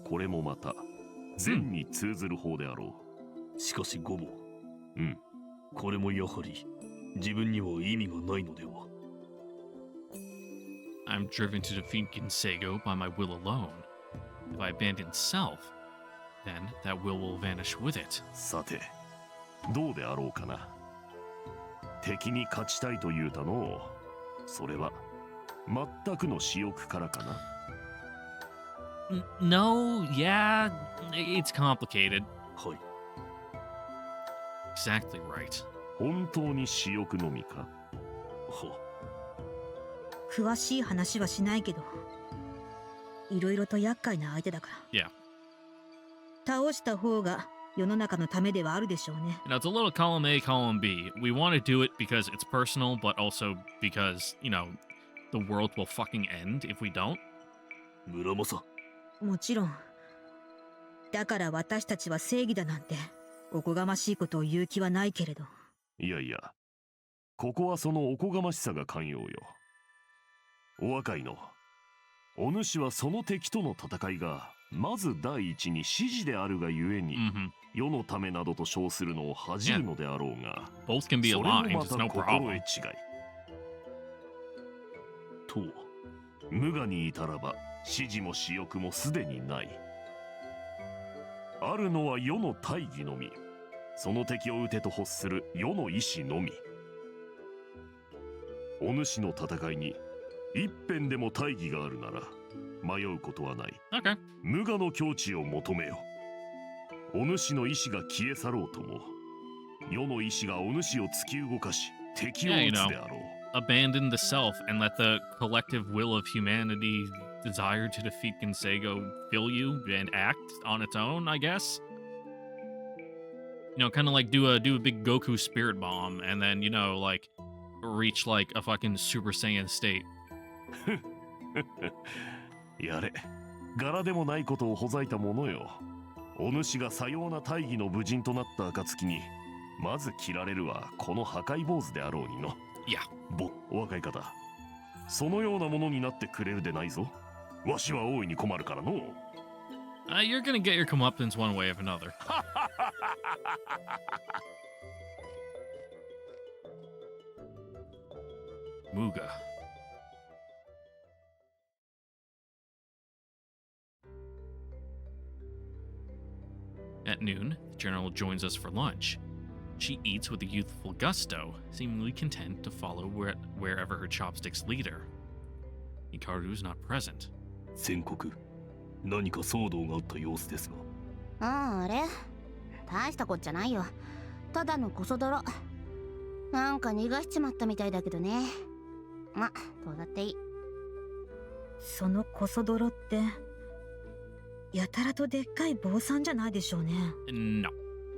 これもまた善に通ずる方であろう。しかしゴボ、これもやはり自分には意味がないのでは。I'm driven to defeat Ginseigo by my will alone. If I abandon self, then that will vanish with it. さて、どうであろうかな。敵に勝ちたいというたの、それは全くの私欲からかな。No, yeah, it's complicated. はい。Exactly right. 本当に私欲のみか？は。詳しい話はしないけど、いろいろと厄介な相手だから。Yeah. 倒した方が世の中のためではあるでしょうね。You know, it's a little column A, column B. We want to do it because it's personal, but also because, you know, the world will fucking end if we don't. 村正。もちろん。だから私たちは正義だなんて、おこがましいことを言う気はないけれど。いやいや、ここはそのおこがましさが寛容よ。お若いの、お主はその敵との戦いが、まず第一に指示であるがゆえに、世のためなどと称するのを恥じるのであろうが、Both can be それ aligned, もま it's た no 心 problem. 得違い。とは、無我にいたらば、指示も私欲もすでにない。あるのは世の大義のみ、その敵を討てと欲する世の意志のみ。お主の戦いに一辺でも大義があるなら迷うことはない。Okay. 無我の境地を求めよ。お主の意志が消え去ろうとも、世の意志がお主を突き動かし敵を討つであろう。Abandon the self and let the collective will of humanity desire to defeat Ginseigo fill you and act on its own, I guess. You know, kind of like do a big Goku spirit bomb and then, you know, like reach like a fucking Super Saiyan state. やれ、柄でもないことをほざいたものよ。お主がさような大義の武人となった暁に、まず切られるはこの破壊坊主であろうにの。いや、お若い方、そのようなものになってくれるでないぞ。わしは大いに困るからの。You're gonna get your comeuppance one way or another. Muga. At noon, the general joins us for lunch. She eats with a youthful gusto, seemingly content to follow wherever her chopsticks lead her. Hikaru's not present. 宣告。何か騒動があった様子ですが。あれ大したこっちゃないよ。ただのコソ泥。なんか逃がしちまったみたいだけどね。ま、どうだっていい。そのコソ泥ってやたらとでっかい坊さんじゃないでしょうね。 No.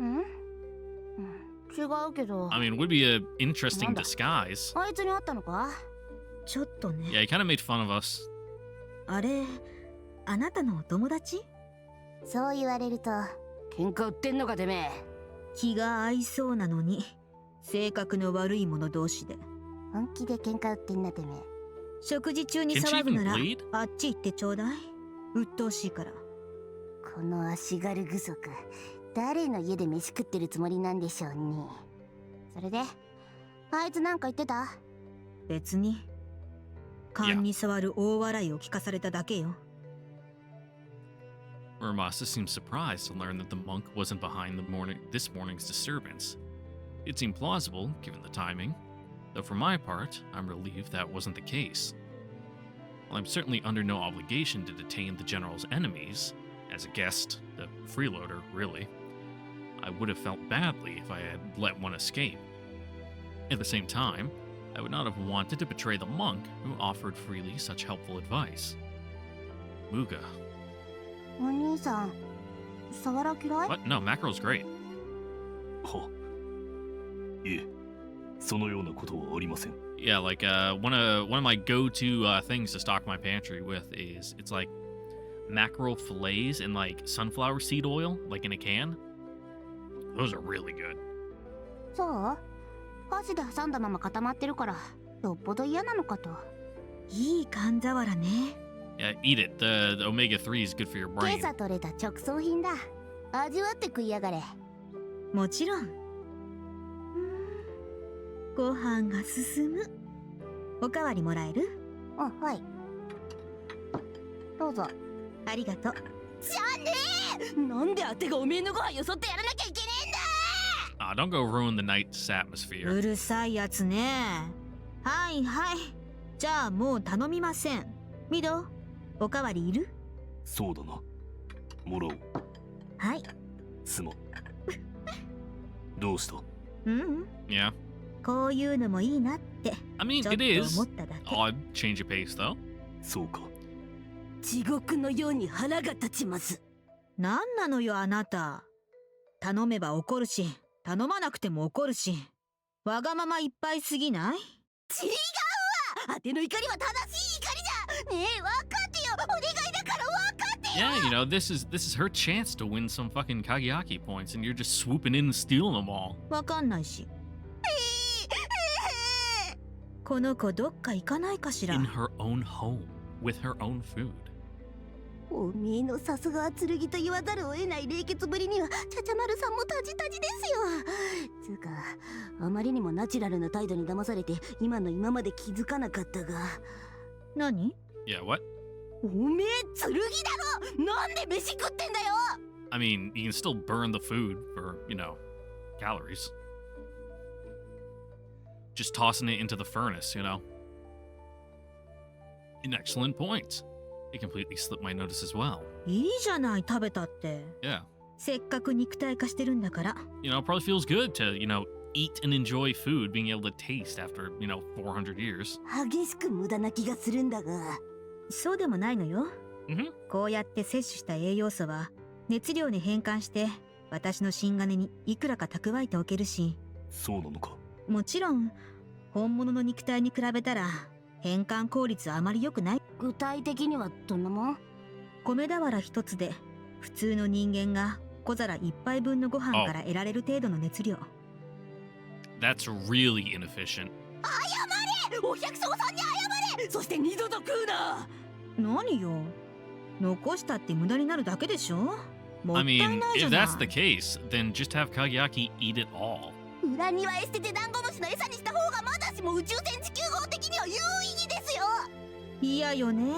ん、違うけど。 I mean, it would be an interesting Wanda. disguise. あいつに会ったのか？ちょっとね。 Yeah, he kind of made fun of us. あれ、あなたのお友達？そう言われると喧嘩売ってんのかてめえ。気が合いそうなのに性格の悪い者同士で。本気で喧嘩売ってんなてめえ。食事中に Can she 騒ぐ even なら bleed? あっち行ってちょうだい。鬱陶しいから。この足軽具足、誰の家で飯食ってるつもりなんでしょうね。それであいつなんか言ってた？別に勘に触る大笑いを聞かされただけよ。 Muramasa seemed surprised to learn that the monk wasn't behind this morning's disturbance. It seemed plausible, given the timing, though for my part, I'm relieved that wasn't the case. While I'm certainly under no obligation to detain the general's enemies, as a guest, the freeloader, really, I would have felt badly if I had let one escape. At the same time, I would not have wanted to betray the monk who offered freely such helpful advice. Muga. お兄さん、サワラ嫌い？ What? No, mackerel's great. いえ、そのようなことはありません。 Yeah, like one of my go-to things to stock my pantry with is it's like mackerel fillets in like sunflower seed oil, like in a can. Those are really good. そう？箸で挟んだまま固まってるからよっぽど嫌なのかと。いい寒ざわらね。 Yeah, eat it. The omega-3 is good for your 今 brain. 朝取れた直送品だ。味わって食いやがれ。もちろん。ご飯が進む。おかわりもらえる？あ、はい。どうぞ。ありがとう。じゃねえ！なんであてがおめえのご飯よそってやらなきゃいけねえんだ！ Don't go ruin the night's atmosphere. うるさいやつね。はいはい。じゃあもう頼みません。ミド、おかわりいる？そうだな。もらおう。はい。すまん。どうした？うん。 Yeah. こういうのもいいなって。 I mean, ちょっ it と is 思っただけ。 odd change of pace, though. そうか。地獄のように腹が立ちます。なんなのよあなた。頼めば怒るし、頼まなくても怒るし。わがままいっぱいすぎない？違うわ！あての怒りは正しい怒りじゃ！ねえ、分かってよ！お願いだから分かってよ！ Yeah, you know, this is her chance to win some fucking Kageaki points, and you're just swooping in and stealing them all. わかんないし。この子どっか行かないかしら。 In her own home, with her own food. おめえのさすがは剣と言わざるを得ない冷血ぶりにはちゃちゃまるさんもタジタジですよ。つうかあまりにもナチュラルな態度に騙されて今まで気づかなかったが。何？ Yeah, what? おめえ剣だろ！なんで飯食ってんだよ！ I mean, you can still burn the food for, you know, calories. Just tossing it into the furnace, you know. An excellent point. It completely slipped my notice as well. いいじゃない食べたって。 Yeah. せっかく肉体化してるんだから。You know, it probably feels good to, you know, eat and enjoy food being able to taste after, you know, 400 years. 激しく無駄な気がするんだが。そうでもないのよ。Mm-hmm. こうやって摂取した栄養素は熱量に変換して私の新金にいくらか蓄えておけるし、そうなのか。もちろん本物の肉体に比べたら変換効率はあまり良くない。具体的にはどんなもん？米俵一つで普通の人間が小皿一杯分のご飯から得られる程度の熱量。That's really inefficient. 謝れ！お百姓さんに謝れ！そして二度と食うな！何よ、残したって無駄になるだけでしょ。もっ I たい mean, ないじゃ if ない。 that's the case, then just have Kageaki eat it all. 裏庭へ捨ててダンゴムシの餌にした方がまだしも宇宙船地球号的には有意義ですよ。嫌よね。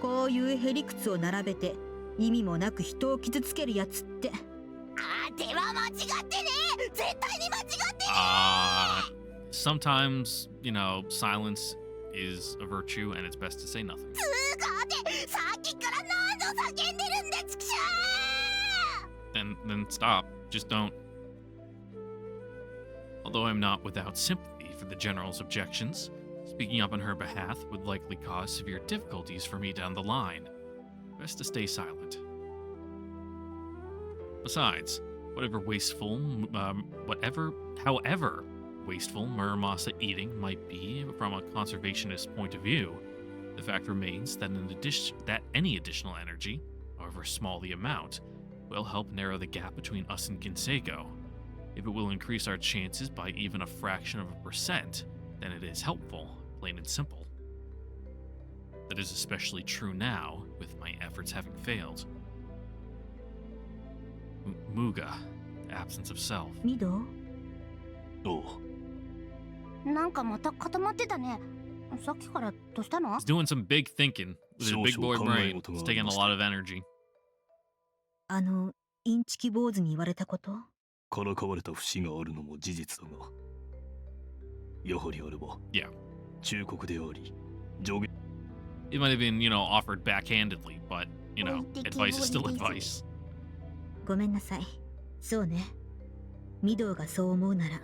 こういうへりくつを並べて意味もなく人を傷つけるやつって。あては間違ってねえ！絶対に間違ってね Sometimes, you know, silence is a virtue, and it's best to say nothing. つーかってさっきから何度叫んでるんだちくしょ Then stop. Just don't. Although I'm not without sympathy for the general's objections, speaking up on her behalf would likely cause severe difficulties for me down the line. Best to stay silent. Besides, however wasteful Muramasa eating might be from a conservationist point of view, the fact remains that any additional energy, however small the amount, will help narrow the gap between us and Kinsego. If it will increase our chances by even a fraction of a percent, then it is helpful, plain and simple. That is especially true now, with my efforts having failed. Muga, the absence of self. ミドおう。なんかまた固まってたね。さっきからどうしたの？ He's doing some big thinking with his big boy brain. It's taking a lot of energy. インチキ坊主に言われたこと？からかわれた節があるのも事実だが、やはりあれば、Yeah. 忠告であり、助言。It might have been, offered backhandedly, but, advice is still advice. ごめんなさい。そうね。ミドがそう思うなら。謝る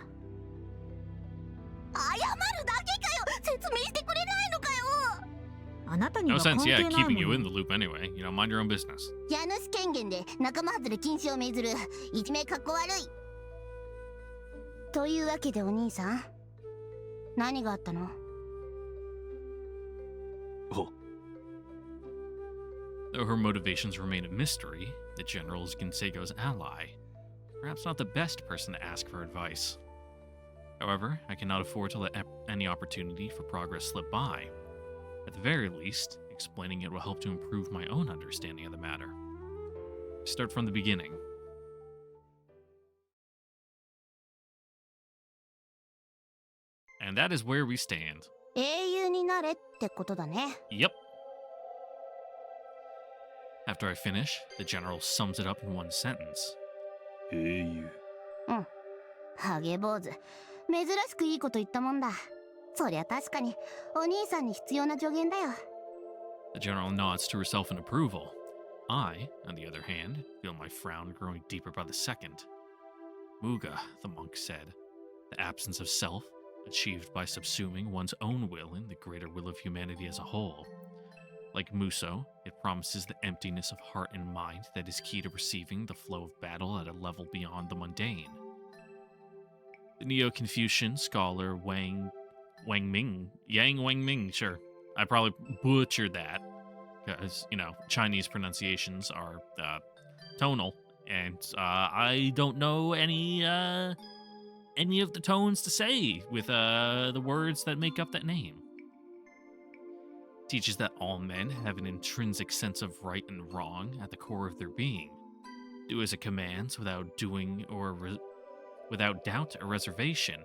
だけかよ。説明してくれないのかよ。あなたに No は関 sense, 係 yeah, ない keeping も you in の。 the loop anyway. Mind your own business. 家主権限で仲間外れ禁止を命ずるいじめかっこ悪い。というわけでお兄さん、何があったの？は、Though her motivations remain a mystery, the general is Ginsego's ally. Perhaps not the best person to ask for advice. However, I cannot afford to let any opportunity for progress slip by. At the very least, explaining it will help to improve my own understanding of the matter. Start from the beginning. And that is where we stand. 英雄になれってことだね。Yep. After I finish, the general sums it up in one sentence. 英雄。ハゲ坊主、珍しくいいこと言ったもんだ。そりゃ確かにお兄さんに必要な助言だよ。The general nods to herself in approval. I, on the other hand, feel my frown growing deeper by the second. Muga, the monk said, the absence of self, achieved by subsuming one's own will in the greater will of humanity as a whole. Like Muso, it promises the emptiness of heart and mind that is key to receiving the flow of battle at a level beyond the mundane. The Neo-Confucian scholar Yang Wangming, sure. I probably butchered that, because, Chinese pronunciations are tonal, and I don't know any of the tones to say with the words that make up that name. Teaches that all men have an intrinsic sense of right and wrong at the core of their being. Do as it commands without doing or without doubt or reservation,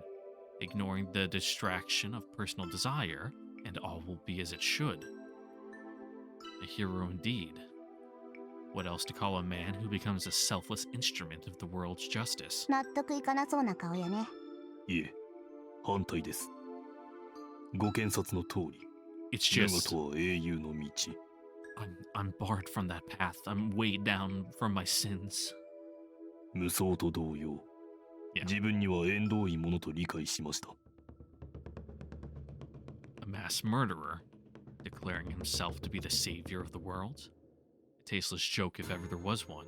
ignoring the distraction of personal desire, and all will be as it should. A hero indeed. What else to call a man who becomes a selfless instrument of the world's justice? 納得いかなそうな顔やね。いえ、反対です。ご見察の通り、 It's 長 just とは英雄の道。I'm barred from that path. I'm weighed down from my sins. 無双と同様、 Yeah. 自分には縁遠いものと理解しました。A mass murderer, declaring himself to be the savior of the world? A tasteless joke if ever there was one.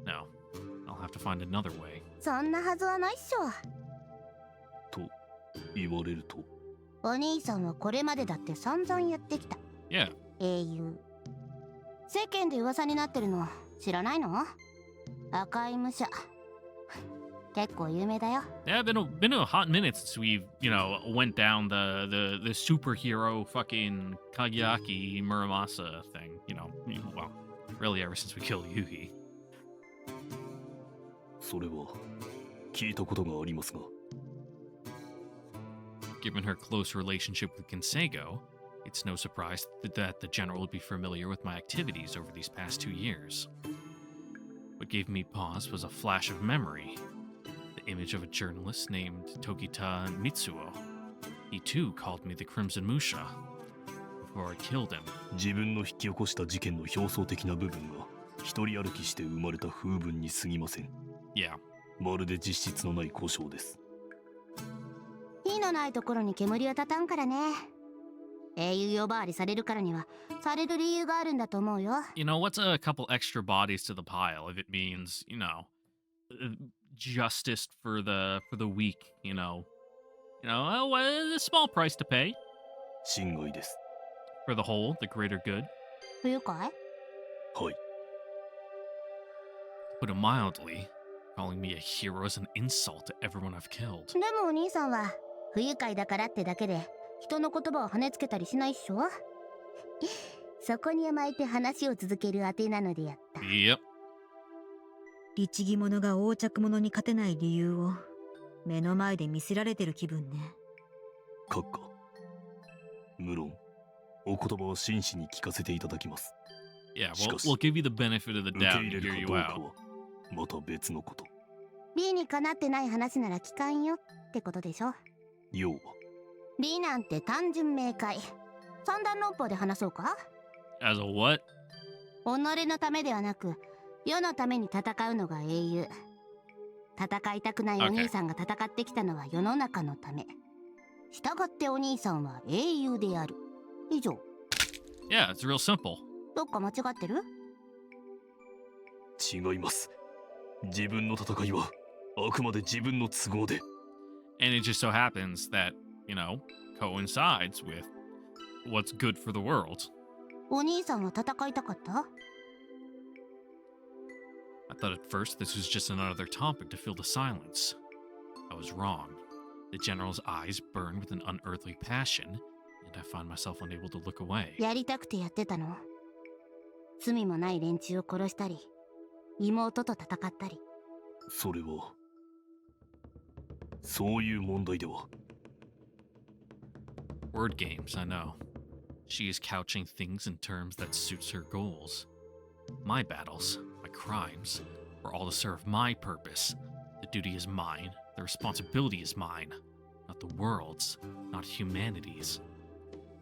No, I'll have to find another way. そんなはずはないっしょ。と言われると、お兄さんはこれまでだって散々やってきた。 Yeah, 英雄。世間で噂になってるの知らないの？赤い武者。結構有名だよ。 yeah. Been a hot minute since we've went down the superhero fucking Kageaki Muramasa thing. Well, really ever since we killed Yuhi. それは聞いたことがありますが、 Given her close relationship with Kinsego, it's no surprise that the general would be familiar with my activities over these past 2 years. What gave me pause was a flash of memory. The image of a journalist named Tokita Mitsuo. He too called me the Crimson Musha before I killed him. 自分の引き起こした事件の表層的な部分が一人歩きして生まれた風聞に過ぎません。 Yeah. まるで実質のない故障です。火のないところに煙は立たんからね。英雄呼ばわりされるからにはされる理由があるんだと思うよ。You know, what's a couple extra bodies to the pile if it means, you know, justice for the weak, you know, a small price to pay 心外です。 for the whole, the greater good. 不愉快？はい。 To put it mildly, calling me a hero is an insult to everyone I've killed. でもお兄さんは不愉快だからってだけで人の言葉を跳ねつけたりしないっしょ。そこに甘えて話を続けるあてなのでやった。Yep. 律儀者が横着者に勝てない理由を目の前で見せられてる気分ね。閣下。無論、お言葉は真摯に聞かせていただきます。 Yeah, She we'll, goes, we'll give you the benefit of the 受け doubt 入 and れ hear る you かどうか out. はまた別のこと。理にかなってない話なら聞かんよってことでしょ。要は、理なんて単純明快。三段論法で話そうか。 As a what? 己のためではなく世のために戦うのが英雄。戦いたくないお兄さんが戦ってきたのは世の中のため。従ってお兄さんは英雄である。以上。 Yeah, it's real simple. どっか間違ってる？違います。自分の戦いはあくまで自分の都合で。 And it just so happens that, you know, coincides with what's good for the world. お兄さんは戦いたかった？ I thought at first this was just another topic to fill the silence. I was wrong. The general's eyes burned with an unearthly passion, and I found myself unable to look away. やりたくてやってたの？罪もない連中を殺したり、妹と戦ったり。それは、そういう問題では。 Word games, I know. She is couching things in terms that suits her goals. My battles, my crimes, were all to serve my purpose. The duty is mine, the responsibility is mine. Not the world's, not humanity's.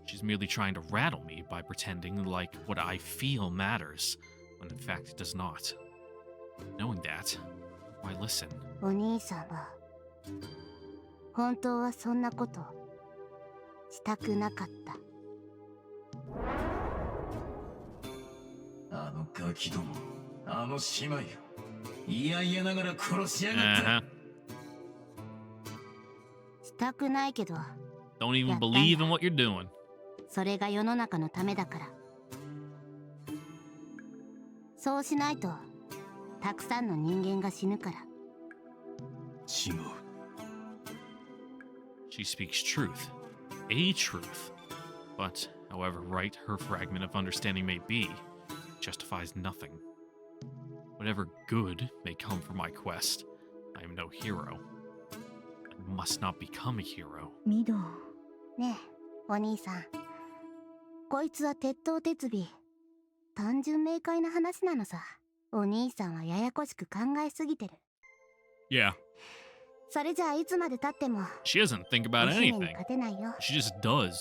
She's merely trying to rattle me by pretending like what I feel matters, when in fact it does not. Knowing that, why listen? お兄さんは本当はそんなことしたくなかった。あのガキども、あの姉妹をいやいやながら殺しやがった。 Uh-huh. したくないけど、 Don't even Yeah, believe thank- in what you're doing. それが世の中のためだから。そうしないとたくさんの人間が死ぬから。違う。 She speaks truth. A truth. But, however right her fragment of understanding may be, it justifies nothing. Whatever good may come from my quest, I am no hero. I must not become a hero. ミド。ねえ、お兄さん。こいつは鉄頭鉄尾。単純明快な話なのさ。お兄さんはややこしく考えすぎてる。 Yeah, それじゃあいつまで経っても she doesn't think about お姫に anything. 勝てないよ。 She just does.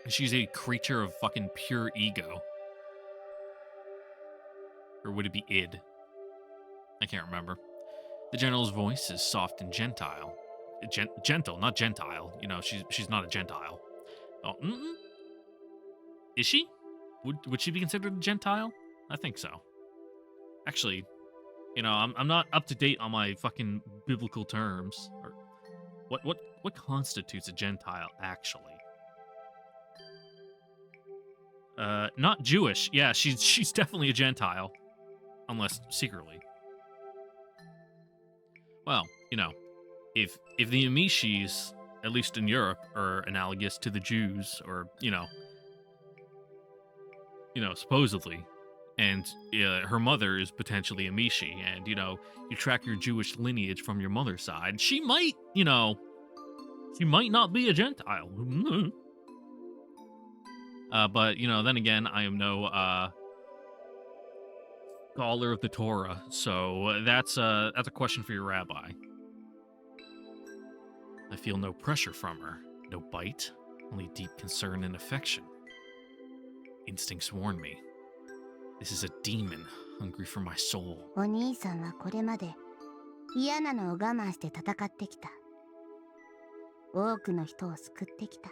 She's a creature of fucking pure ego. Or would it be id? I can't remember. The general's voice is soft and gentile. Gentle, not gentile. You know, she's not a gentile. Oh, is she? Would she be considered a gentile? I think so. Actually, you know, I'm not up to date on my fucking biblical terms. Or what constitutes a gentile actually? Not Jewish. Yeah, she's definitely a gentile, unless secretly. Well, you know, if the Amishis, at least in Europe, are analogous to the Jews, or you know, supposedly, and her mother is potentially Amishi, and you know, you track your Jewish lineage from your mother's side, she might, you know, she might not be a Gentile. But you know, then again, I am no scholar of the Torah, so that's a question for your rabbi. I feel no pressure from her, no bite, only deep concern and affection. Instincts warn me. This is a demon, hungry for my soul. お兄さんはこれまで嫌なのを我慢して戦ってきた。多くの人を救ってきた。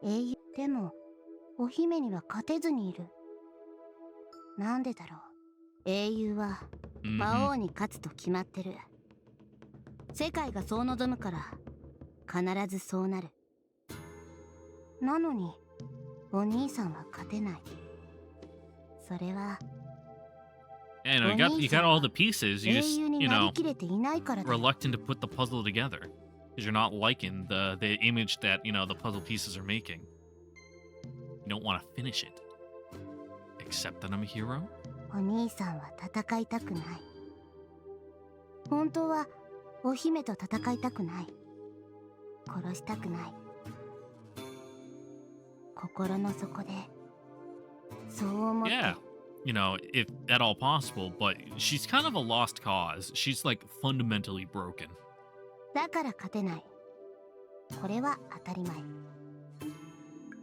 英雄でもお姫には勝てずにいる。なんでだろう。英雄は魔王に勝つと決まってる。世界がそう望むから必ずそうなる。なのにお兄さんは勝てない。それは Yeah, you got all the pieces. You 英 just, 雄に you なり know, きれていないからだよ。 reluctant to put the puzzle together because you're not liking the image that the puzzle pieces are making. You don't want to finish it. Accept that I'm a hero. お兄さんは戦いたくない。本当はお姫と戦いたくない。殺したくない。心の底でそう思って。 Yeah, if at all possible, but she's kind of a lost cause. She's like fundamentally broken. だから勝てない。これは当たり前。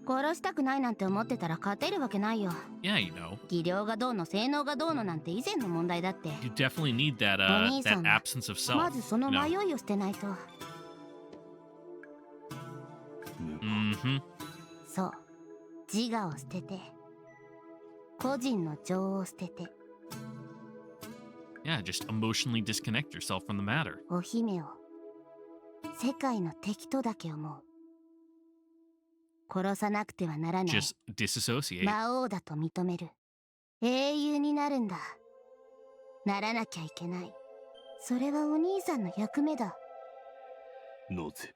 殺したくないなんて思ってたら勝てるわけないよ。Yeah, 技量がどうの性能がどうのなんて以前の問題だって。 you definitely need that お兄さ that んは absence of self. まずその you 迷 know? いを捨てないと。Mm-hmm. そう。自我を捨てて。個人の情を捨てて。 Yeah, just emotionally disconnect yourself from the matter. お姫を世界の敵とだけ思う。殺さなくてはならない Just disassociate. 魔王だと認める。英雄になるんだ。ならなきゃいけない。それはお兄さんの役目だ。なぜ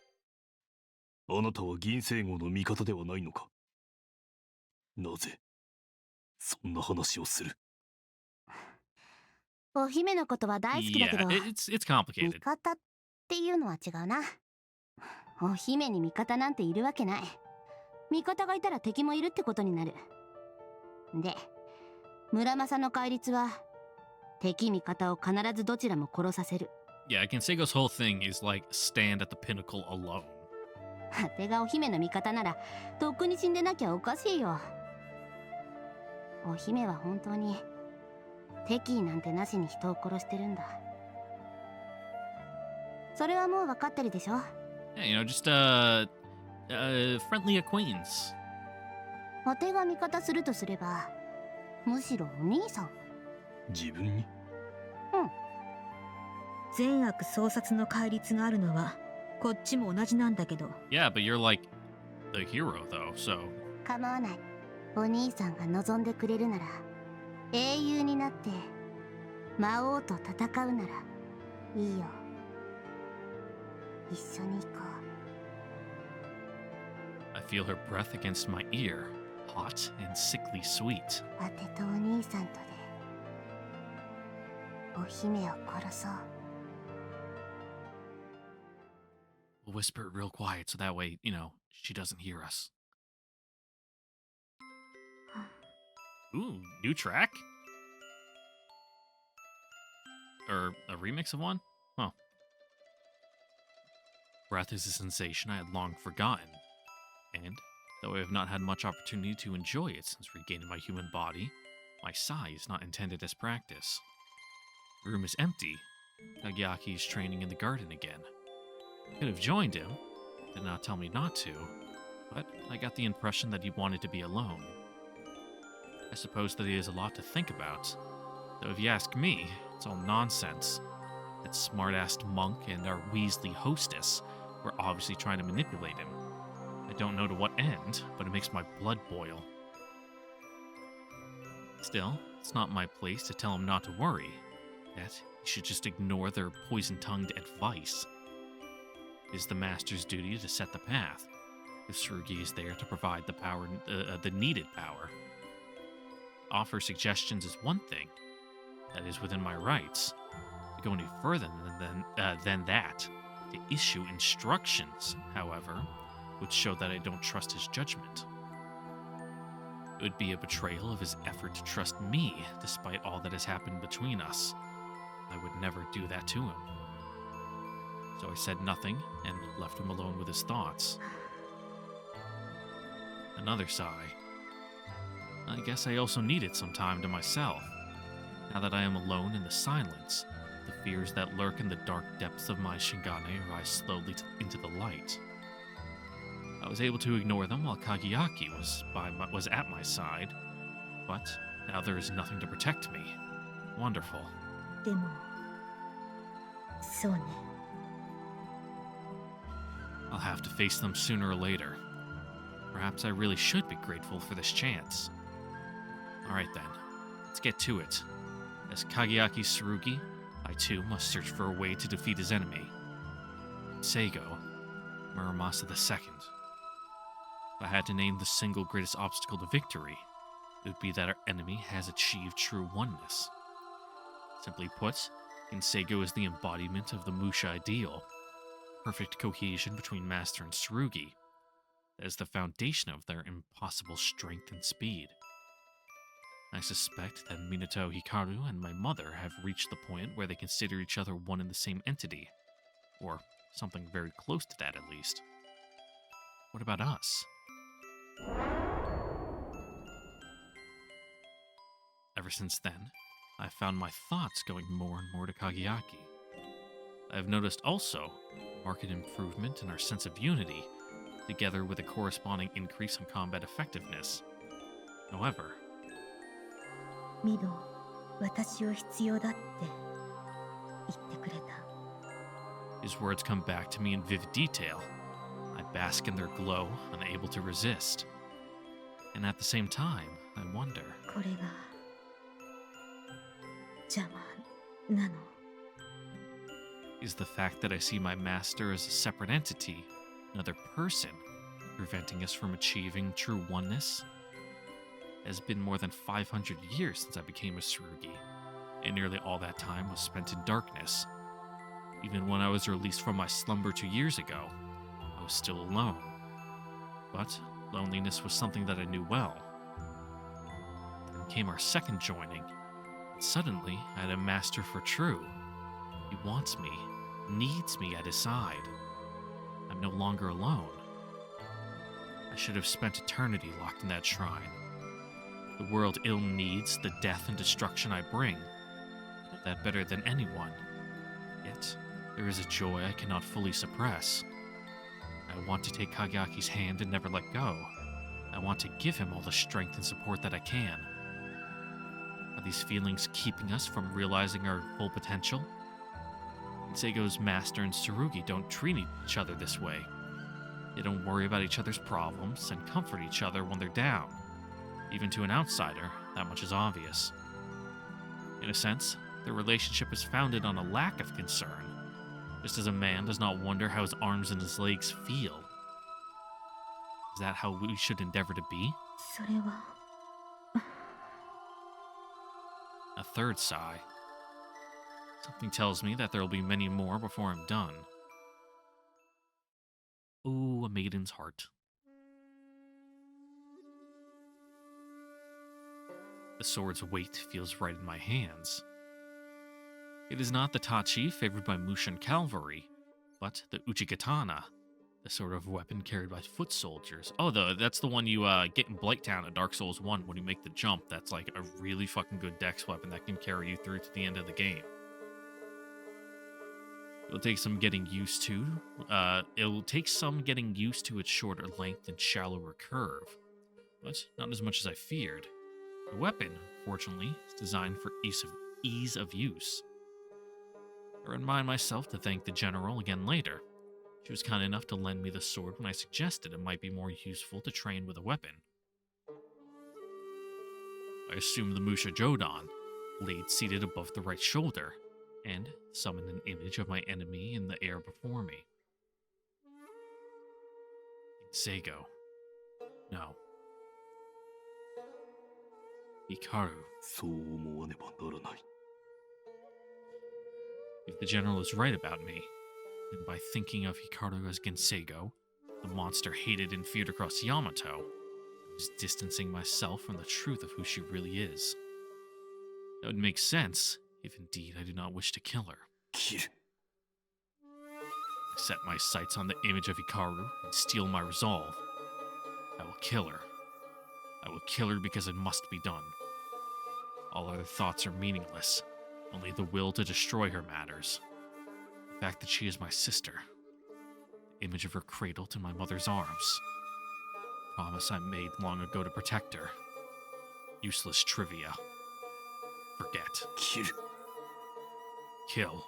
あなたは銀星号の味方ではないのか。なぜそんな話をする。お姫のことは大好きだけ Yeah, ど、 it's 味 complicated. 方っていうのは違うな。お姫に味方なんているわけない。味方がいたら敵もいるってことになる。で、村正の戒律は敵味方を必ずどちらも殺させる。 Yeah, Gensego's whole thing is like stand at the pinnacle alone. あてがお姫の味方ならとっくに死んでなきゃおかしいよ。お姫は本当に敵意なんてなしに人を殺してるんだ。それはもう分かってるでしょ。 Yeah, just friendly acquaintance. あてが味方するとすればむしろお兄さん。自分に。善悪相殺の戒律があるのはこっちも同じなんだけど。 Yeah, but you're like the hero though, so 構わない。お兄さんが望んでくれるなら英雄になって魔王と戦うならいいよ。一緒に行こ I feel her breath against my ear, hot and sickly sweet. う。あてとお兄さんとでお姫を殺そう。 We'll whisper it real quiet so that way, she doesn't hear us. Ooh, new track? Or a remix of one? Huh. Breath is a sensation I had long forgotten, and though I have not had much opportunity to enjoy it since regaining my human body, my sigh is not intended as practice. The room is empty. Kageaki is training in the garden again. I could have joined him, did not tell me not to, but I got the impression that he wanted to be alone. I suppose that he has a lot to think about, though if you ask me, it's all nonsense. That smart-assed monk and our Weasley hostess were obviously trying to manipulate him. I don't know to what end, but it makes my blood boil. Still, it's not my place to tell him not to worry, that he should just ignore their poison-tongued advice. It is the master's duty to set the path, if Tsurugi is there to provide the power, the needed power. Offer suggestions is one thing, that is within my rights. To go any further than that, to issue instructions, however, would show that I don't trust his judgment. It would be a betrayal of his effort to trust me, despite all that has happened between us. I would never do that to him. So I said nothing and left him alone with his thoughts. Another sigh. I guess I also needed some time to myself. Now that I am alone in the silence, the fears that lurk in the dark depths of my Shingane rise slowly into the light. I was able to ignore them while Kageaki was at my side, but now there is nothing to protect me. Wonderful. でもそうね I'll have to face them sooner or later. Perhaps I really should be grateful for this chance. Alright then, let's get to it. As Kageaki Tsurugi, I too must search for a way to defeat his enemy, Seigo Muramasa II. If I had to name the single greatest obstacle to victory, it would be that our enemy has achieved true oneness. Simply put, Seigo is the embodiment of the Musha ideal, perfect cohesion between Master and Tsurugi. That is the foundation of their impossible strength and speed. I suspect that Minato, Hikaru, and my mother have reached the point where they consider each other one and the same entity, or something very close to that at least. What about us? Ever since then, I've found my thoughts going more and more to Kageaki. I have noticed also marked improvement in our sense of unity, together with a corresponding increase in combat effectiveness. However, ミド私を必要だって言ってくれた his words come back to me in vivid detail. I bask in their glow, unable to resist. And at the same time, I wonder, これが邪魔なの is the fact that I see my master as a separate entity, another person, preventing us from achieving true oneness? It has been more than 500 years since I became a Tsurugi, and nearly all that time was spent in darkness. Even when I was released from my slumber 2 years ago, I was still alone. But loneliness was something that I knew well. Then came our second joining, and suddenly I had a master for true. He wants me, needs me at his side. I'm no longer alone. I should have spent eternity locked in that shrine. The world ill needs the death and destruction I bring. I know that better than anyone. Yet, there is a joy I cannot fully suppress. I want to take Kageaki's hand and never let go. I want to give him all the strength and support that I can. Are these feelings keeping us from realizing our full potential? Seigo's master and Tsurugi don't treat each other this way. They don't worry about each other's problems and comfort each other when they're down. Even to an outsider, that much is obvious. In a sense, their relationship is founded on a lack of concern, just as a man does not wonder how his arms and his legs feel. Is that how we should endeavor to be? それは A third sigh. Something tells me that there will be many more before I'm done. Ooh, a maiden's heart. The sword's weight feels right in my hands. It is not the tachi favored by Mushin cavalry, but the uchikatana, the sort of weapon carried by foot soldiers. Oh, that's the one you get in Blighttown at Dark Souls 1 when you make the jump. That's like a really fucking good dex weapon that can carry you through to the end of the game. It'll take some getting used to. It'll take some getting used to its shorter length and shallower curve, but not as much as I feared. The weapon, fortunately, is designed for ease of use. I remind myself to thank the general again later. She was kind enough to lend me the sword when I suggested it might be more useful to train with a weapon. I assumed the Musha Jodan, laid seated above the right shoulder, and summoned an image of my enemy in the air before me. Seigo. No. Hikaru. そう思わねばならない。 If the general is right about me, then by thinking of Hikaru as Genseigo, the monster hated and feared across Yamato, I was distancing myself from the truth of who she really is. That would make sense, if indeed I do not wish to kill her. 切る。I set my sights on the image of Hikaru and steel my resolve. I will kill her. I will kill her because it must be done. All other thoughts are meaningless. Only the will to destroy her matters. The fact that she is my sister. The image of her cradled in my mother's arms. Promise I made long ago to protect her. Useless trivia. Forget. 切る。 Kill.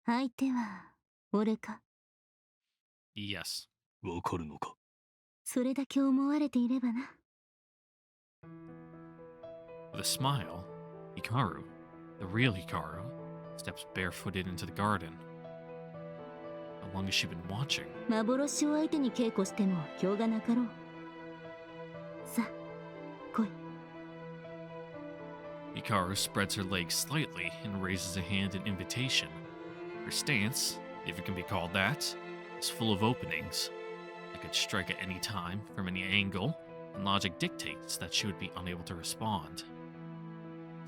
相手は俺か。 Yes. わかるのか。それだけ思われていればな。 With a smile, Hikaru, the real Hikaru, steps barefooted into the garden. How long has she been watching? 幻を相手に稽古しても今日がなかろう。さあ、来い。 Hikaru spreads her legs slightly and raises a hand in invitation. Her stance, if it can be called that, is full of openings. I could strike at any time, from any angle, and logic dictates that she would be unable to respond.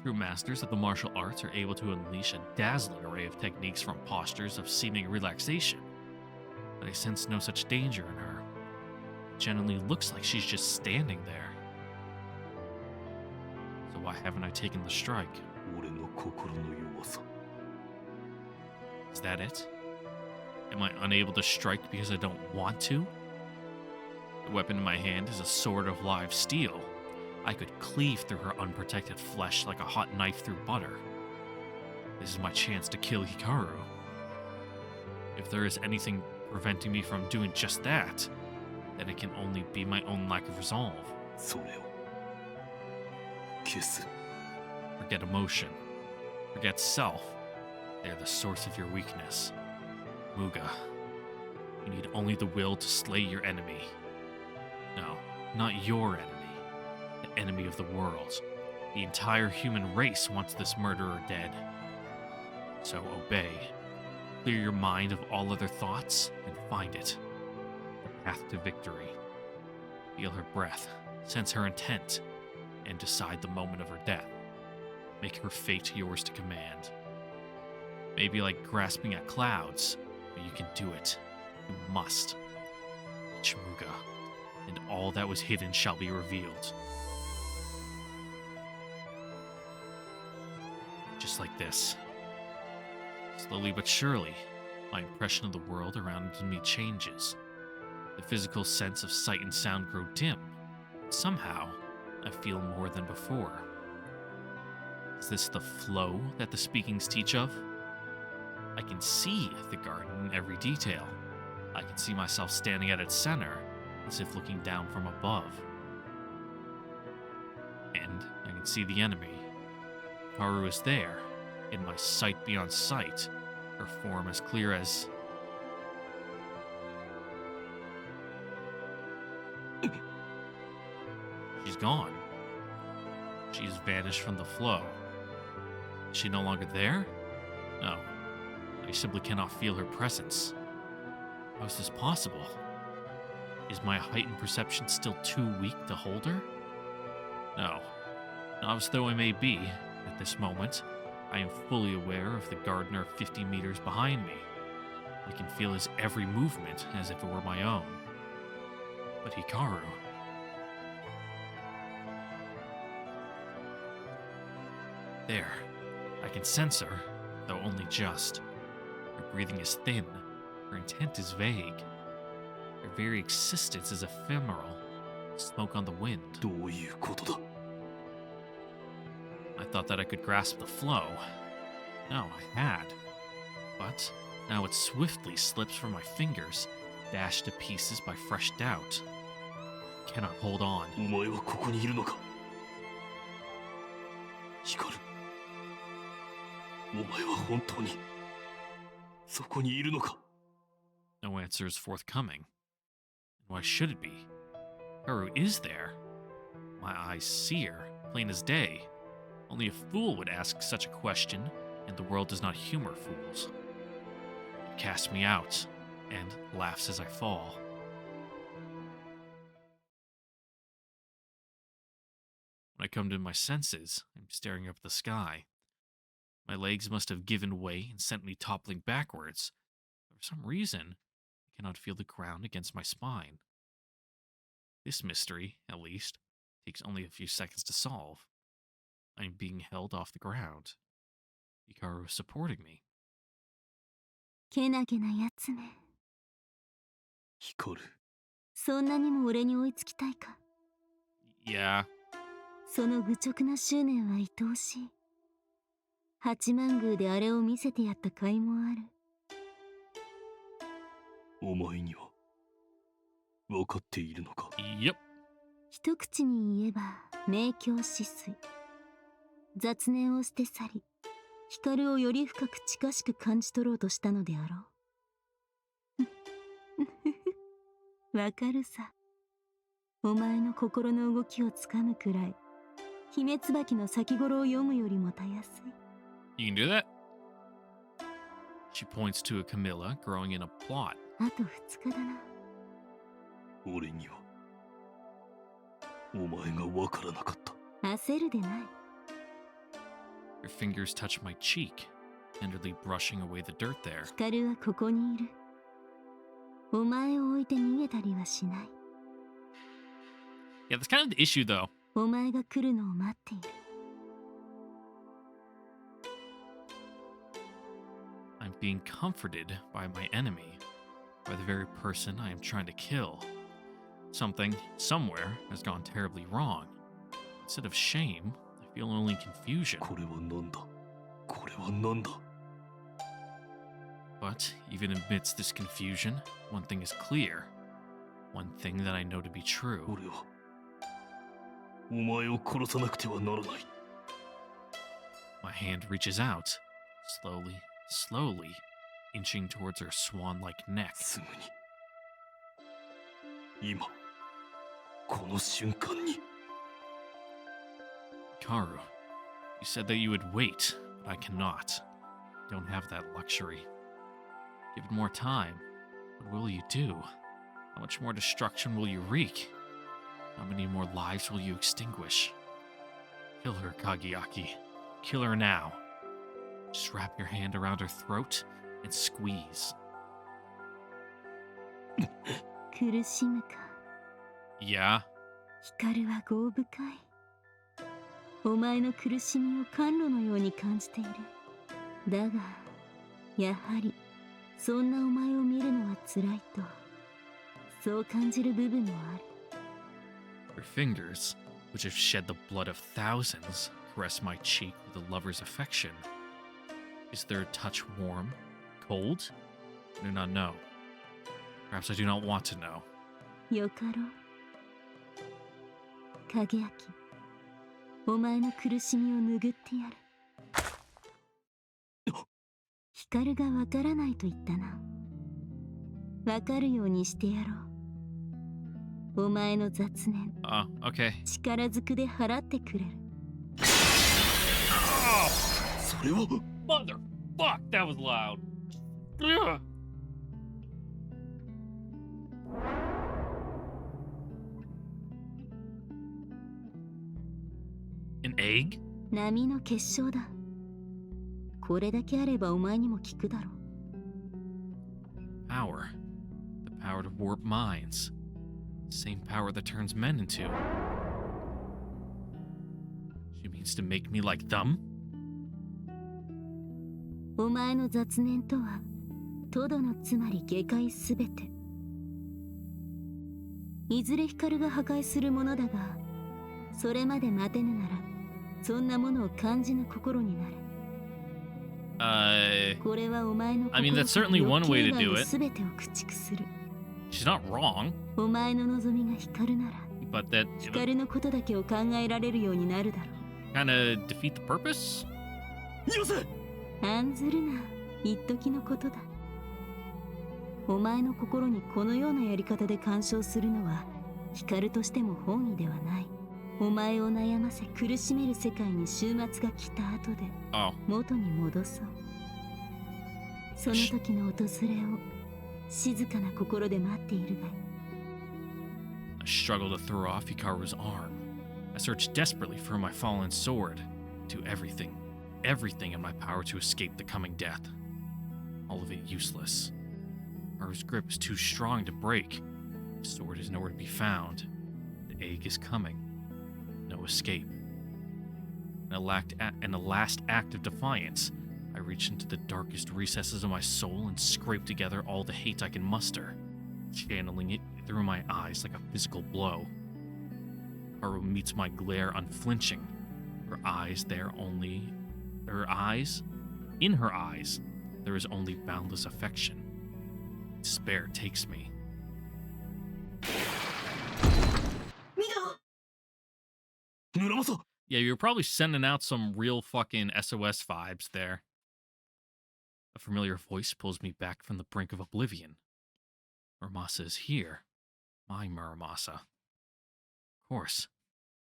True masters of the martial arts are able to unleash a dazzling array of techniques from postures of seeming relaxation, but I sense no such danger in her. It generally looks like she's just standing there. So why haven't I taken the strike? 俺の心の弱さ。 Is that it? Am I unable to strike because I don't want to? The weapon in my hand is a sword of live steel. I could cleave through her unprotected flesh like a hot knife through butter. This is my chance to kill Hikaru. If there is anything preventing me from doing just that, then it can only be my own lack of resolve. それを消す。 Forget emotion. Forget self. They're the source of your weakness. Muga, you need only the will to slay your enemy. No, not your enemy. The enemy of the world. The entire human race wants this murderer dead. So obey. Clear your mind of all other thoughts and find it. The path to victory. Feel her breath, sense her intent, and decide the moment of her death. Make her fate yours to command. Maybe like grasping at clouds, but you can do it. You must. Chimuga, and all that was hidden shall be revealed. Just like this. Slowly but surely, my impression of the world around me changes. The physical sense of sight and sound grow dim. Somehow, I feel more than before. Is this the flow that the speakings teach of? I can see the garden in every detail. I can see myself standing at its center, as if looking down from above. And I can see the enemy. Haru is there, in my sight beyond sight, her form as clear as... She's gone. She's vanished from the flow. Is she no longer there? No. I simply cannot feel her presence. How is this possible? Is my heightened perception still too weak to hold her? No. Novice though I may be, at this moment, I am fully aware of the gardener 50 meters behind me. I can feel his every movement as if it were my own. But Hikaru... There. I can sense her, though only just. Her breathing is thin. Her intent is vague. Her very existence is ephemeral. Smoke on the wind. どういうことだ。 I thought that I could grasp the flow. No, I had. But now it swiftly slips from my fingers, dashed to pieces by fresh doubt. I cannot hold on. お前はここにいるのか。光る。お前は本当にそこにいるのか。 No answer is forthcoming. Why should it be? Haru is there. My eyes see her, plain as day. Only a fool would ask such a question, and the world does not humor fools. It casts me out, and laughs as I fall. When I come to my senses, I'm staring up at the sky. My legs must have given way and sent me toppling backwards. For some reason, I cannot feel the ground against my spine. This mystery, at least, takes only a few seconds to solve. I am being held off the ground. Hikaru is supporting me. けなげなやつね。光る。そんなにも俺に追いつきたいか。 Yeah. その愚直な執念は愛おしい。八幡宮であれを見せてやった甲斐もある。お前には分かっているのか。 Yep. 一口に言えば明鏡止水。雑念を捨て去り、光をより深く近しく感じ取ろうとしたのであろう。わかるさ。お前の心の動きをつかむくらい、姫椿の先頃を読むよりもたやすい。 You can do that? She points to a camellia growing in a plot. あと2日だな。俺にはお前が分からなかった。焦るでない。 Her fingers touch my cheek, tenderly brushing away the dirt there. 光はここにいる。お前を置いて逃げたりはしない。 Yeah, that's kind of the issue, though. お前が来るのを待っている。 I'm being comforted by my enemy, by the very person I am trying to kill. Something, somewhere, has gone terribly wrong. Instead of shame, I feel only confusion. これは何だ。これは何だ。 But even amidst this confusion, one thing is clear. One thing that I know to be true. 俺はお前を殺さなくてはならない。 My hand reaches out, slowly, slowly, inching towards her swan-like neck. すぐに今この瞬間に。 Karu, you said that you would wait, but I cannot. Don't have that luxury. Give it more time. What will you do? How much more destruction will you wreak? How many more lives will you extinguish? Kill her, Kageaki. Kill her now. Just wrap your hand around her throat and squeeze. 苦しむか。 Yeah? 光は業深い。お前の苦しみを甘露のように感じている。だが、やはり、そんなお前を見るのは辛いと、そう感じる部分もある。 Her fingers, which have shed the blood of thousands, caress my cheek with a lover's affection. Is their touch warm? Cold? I do not know. Perhaps I do not want to know. よかろう。影明、お前の苦しみを拭ってやる。光がわからないと言ったな。わかるようにしてやろう。お前の雑念、 Okay. 力ずくで払ってくれる。それは Motherfuck, that was loud. Ugh. An egg? 波の結晶だ。これだけあればお前にも効くだろう。 Power. The power to warp minds. Same power that turns men into. She means to make me like them? お前の雑念とは、トドのつまり下界すべて。いずれ光が破壊するものだが、それまで待てぬなら、そんなものを感じぬ心になる。これはお前の I mean, that's certainly one way to do it. すべてを駆逐する。 She's not wrong, お前の望みが光るなら、 but that 光のことだけを考えられるようになるだろう。 kind of defeat the purpose? よせ。案ずるな、一時のことだ。お前の心にこのようなやり方で干渉するのは、光としても本意ではない。お前を悩ませ苦しめる世界に終末が来た後で、 Oh. 元に戻そう。その時の訪れを静かな心で待っているがいい。 I struggle to throw off Hikaru's arm. I search desperately for my fallen sword. Do everything. everything in my power to escape the coming death. All of it useless. Hikaru's grip is too strong to break. The sword is nowhere to be found. The egg is coming. No escape. In a last act of defiance, I reach into the darkest recesses of my soul and scrape together all the hate I can muster, channeling it through my eyes like a physical blow. Hikaru meets my glare unflinching. In her eyes, there is only boundless affection. Despair takes me. Muramasa! Yeah, you're probably sending out some real fucking SOS vibes there. A familiar voice pulls me back from the brink of oblivion. Muramasa is here. My Muramasa. Of course.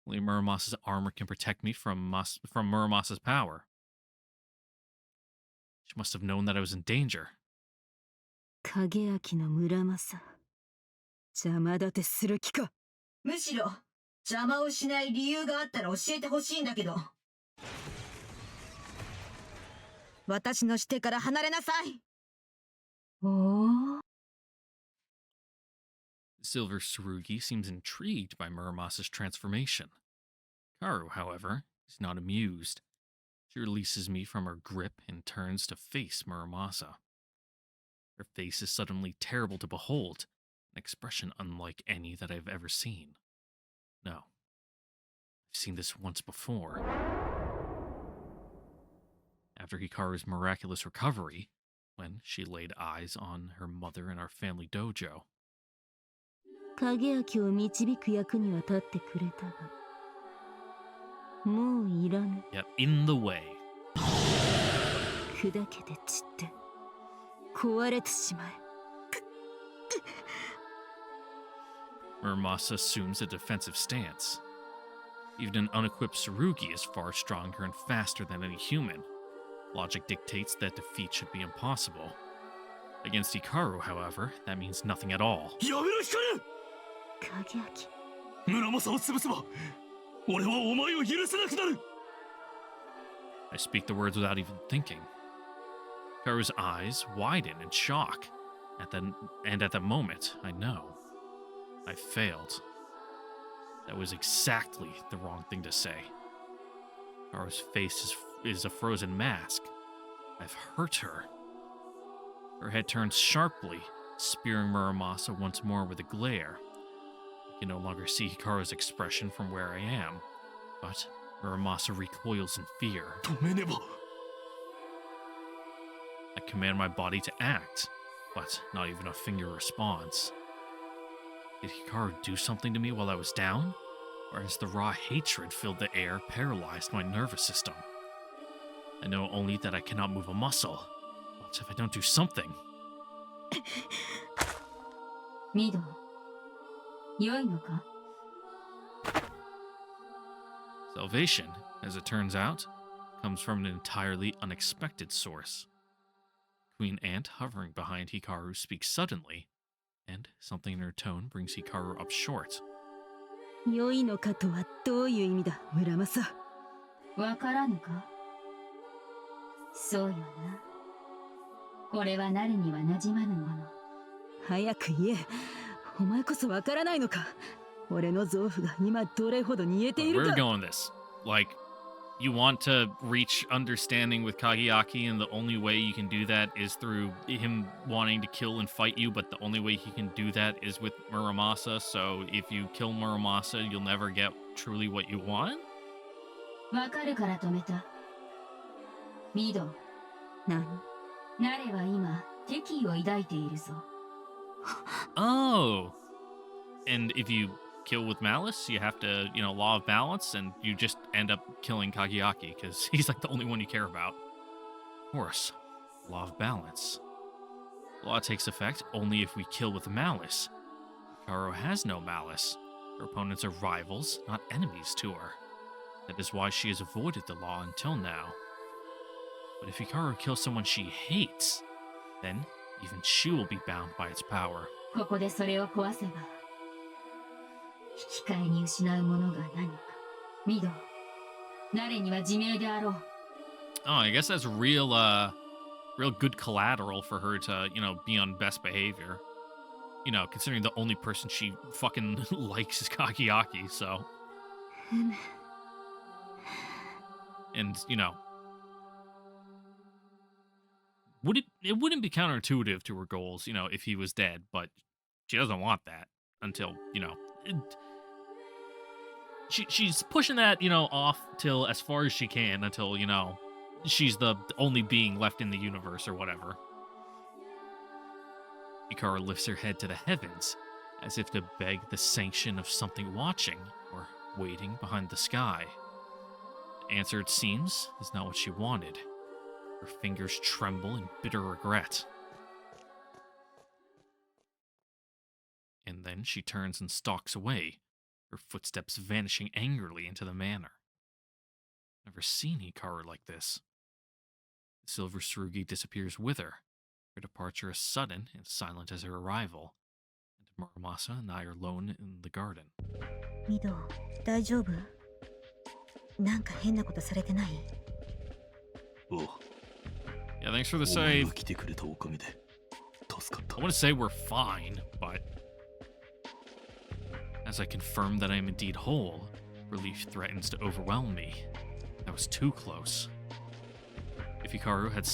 Only Muramasa's armor can protect me from Muramasa's power. She must have known that I was in danger. 影明の村正邪魔立てする気か。むしろ邪魔をしない理由があったら教えてほしいんだけど。私の視点から離れなさい。おお。 Silver Tsurugi seems intrigued by Muramasa's transformation. Hikaru, however, is not amused. She releases me from her grip and turns to face Muramasa. Her face is suddenly terrible to behold, an expression unlike any that I've ever seen. No, I've seen this once before. After Hikaru's miraculous recovery, when she laid eyes on her mother in our family dojo. 影明を導く役には立ってくれたが、もういらぬ。 Yep, in the way. 砕けて散って壊れてしまえ。 Muramasa assumes a defensive stance. Even an unequipped Tsurugi is far stronger and faster than any human. Logic dictates that defeat should be impossible. Against Hikaru, however, that means nothing at all. やめろ光！影明。村正を潰せば俺はお前を許せなくなる。 I speak the words without even thinking. Hikaru's eyes widen in shock. At that moment, I know. I failed. That was exactly the wrong thing to say. Hikaru's face is a frozen mask. I've hurt her. Her head turns sharply, spearing Muramasa once more with a glare. I can no longer see Hikaru's expression from where I am, but Muramasa recoils in fear. 止めねば。 I command my body to act, but not even a finger responds. Did Hikaru do something to me while I was down? Or has the raw hatred filled the air, paralyzed my nervous system? I know only that I cannot move a muscle. What if I don't do something? ミド、良いのか？ Salvation, as it turns out, comes from an entirely unexpected source. Queen Ant hovering behind Hikaru speaks suddenly, and something in her tone brings Hikaru up short. 良いのかとはどういう意味だ、村正。わからぬか？そうよな。これは誰には馴染まぬもの。早く言え。お前こそわからないのか。俺の臓腑が今どれほど煮えている We're か。 going this. Like, you want to reach understanding with Kageaki, and the only way you can do that is through him wanting to kill and fight you, but the only way he can do that is with Muramasa, so if you kill Muramasa, you'll never get truly what you want? わかるから止めた。ミド、何？ナレは今、敵意を抱いているぞ。Oh! And if you kill with malice, you have to, law of balance, and you just end up killing Kageaki, because he's like the only one you care about. Of course, law of balance. Law takes effect only if we kill with malice. Hikaru has no malice. Her opponents are rivals, not enemies to her. That is why she has avoided the law until now. But if Hikaru kills someone she hates, then even she will be bound by its power. ここでそれを壊せば、引き換えに失うものが何か。ミド、ナレには自明であろう。Oh, I guess that's real good collateral for her to, be on best behavior. Considering the only person she fucking likes is Kakiaki, so. And, it wouldn't be counterintuitive to her goals, if he was dead, but she doesn't want that until, she's pushing that, off till as far as she can until, she's the only being left in the universe or whatever. Hikaru lifts her head to the heavens, as if to beg the sanction of something watching or waiting behind the sky. The answer, it seems, is not what she wanted. Her fingers tremble in bitter regret. And then she turns and stalks away, her footsteps vanishing angrily into the manor. Never seen Hikaru like this. The silver Tsurugi disappears with her. Her departure is sudden and silent as her arrival, and Muramasa and I are alone in the garden. ミド、大丈夫？なんか変なことされてない？おう、 Yeah, thanks for the お前 save. が来てくれたおかげで助かった。 I want to say we're fine, but as I confirm that I am indeed whole, relief threatens to overwhelm me. That was too close. If Hikaru had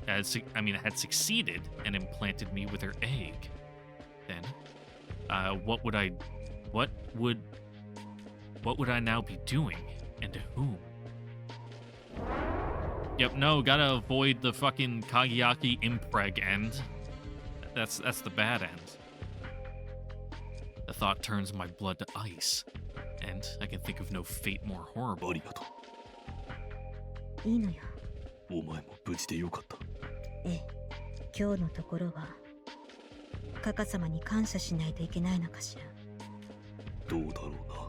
had succeeded and implanted me with her egg, then what would I now be doing, and to whom? Yep, no, gotta avoid the fucking Kagiaki impreg end. That's the bad end. The thought turns my blood to ice, and I can think of no fate more あ horrible. りがといいのよ。う。お前も無事でよかった。ええ、今日のところはカカ様に感謝しないといけないのかしら。どうだろうな。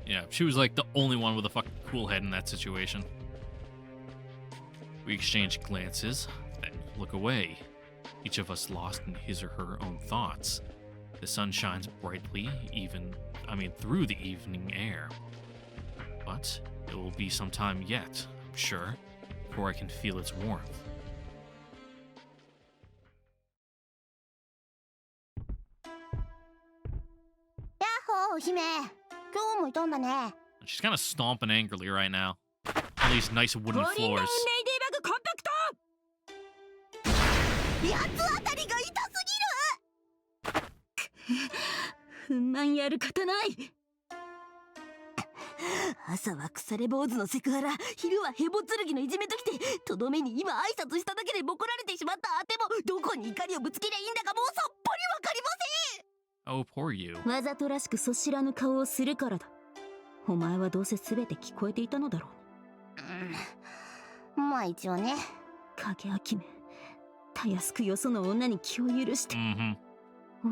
Yeah, she was like the only one with a fucking cool head in that situation. We exchange glances, then look away, each of us lost in his or her own thoughts. The sun shines brightly, through the evening air. But it will be some time yet, I'm sure, before I can feel its warmth. Yahoo, 姫。今日もいたんだね。 She's kind of stomping angrily right now. On these nice wooden floors. レイディバグコンパクト。やつあたりが痛すぎる。不満やる方ない。朝は腐れ坊主のセクハラ、昼はヘボ剣のいじめときて、とどめに今挨拶しただけでボコられてしまったあても、どこに怒りをぶつけりゃいいんだかもうさっぱりわかりません。 Oh, poor you. わざとらしくそ知らぬ顔をするからだ。お前はどうせ全て聞こえていたのだろう。まあ一応ね。影明め、たやすくよその女に気を許して。Mm-hmm.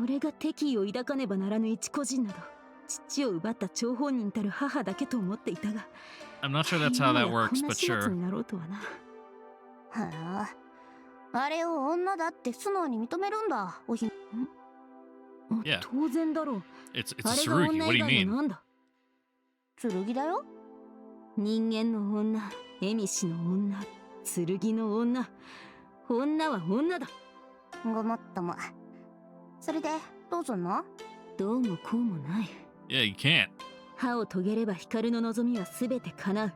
俺が敵意を抱かねばならぬ一個人など、父を奪った張本人たる母だけと思っていたが、 I'm not sure that's how that 今や works, こんな but 始末 sure. になろうとはな。はあ、あれを女だって素直に認めるんだ、お姫。Yeah. 当然だろう。 It's a あれが Tsurugi. 女 What do 以 you 外 mean? のなんだ。剣だよ。人間の女、蝦夷の女、剣の女、女は女だ。ごもっとも。それでどうすんの？どうもこうもない。 Yeah, you can't. 歯を遂げれば光の望みは全て叶う。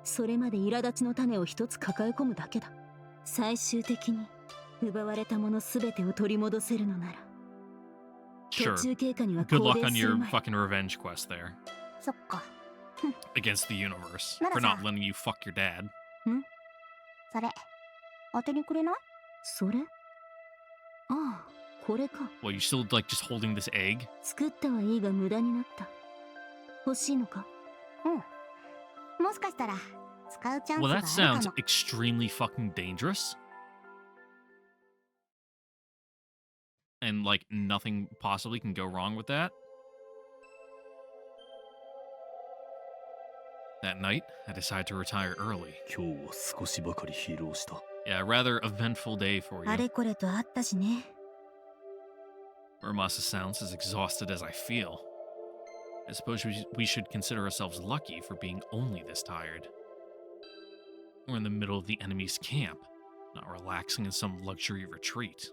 それまで苛立ちの種を一つ抱え込むだけだ。最終的に奪われたもの全てを取り戻せるのなら、 Sure. 途中経過には Good 高 luck 齢 on する your 前。 fucking revenge quest there そっか。 against the universe Nara-san. for not letting you fuck your dad. それ当てにくれない？それ？ああ、これか。 Well, you still like just holding this egg? 作ったはいいが無駄になった。欲しいのか？もしかしたら使うチャンス Well, があ that るか sounds も。 extremely fucking dangerous. And like nothing possibly can go wrong with that. That night, I decide to retire early. 今日は少しばかり疲労した。 Yeah, a rather eventful day for あ you. れこれとあったしね。Muramasa sounds as exhausted as I feel. I suppose we should consider ourselves lucky for being only this tired. We're in the middle of the enemy's camp, not relaxing in some luxury retreat.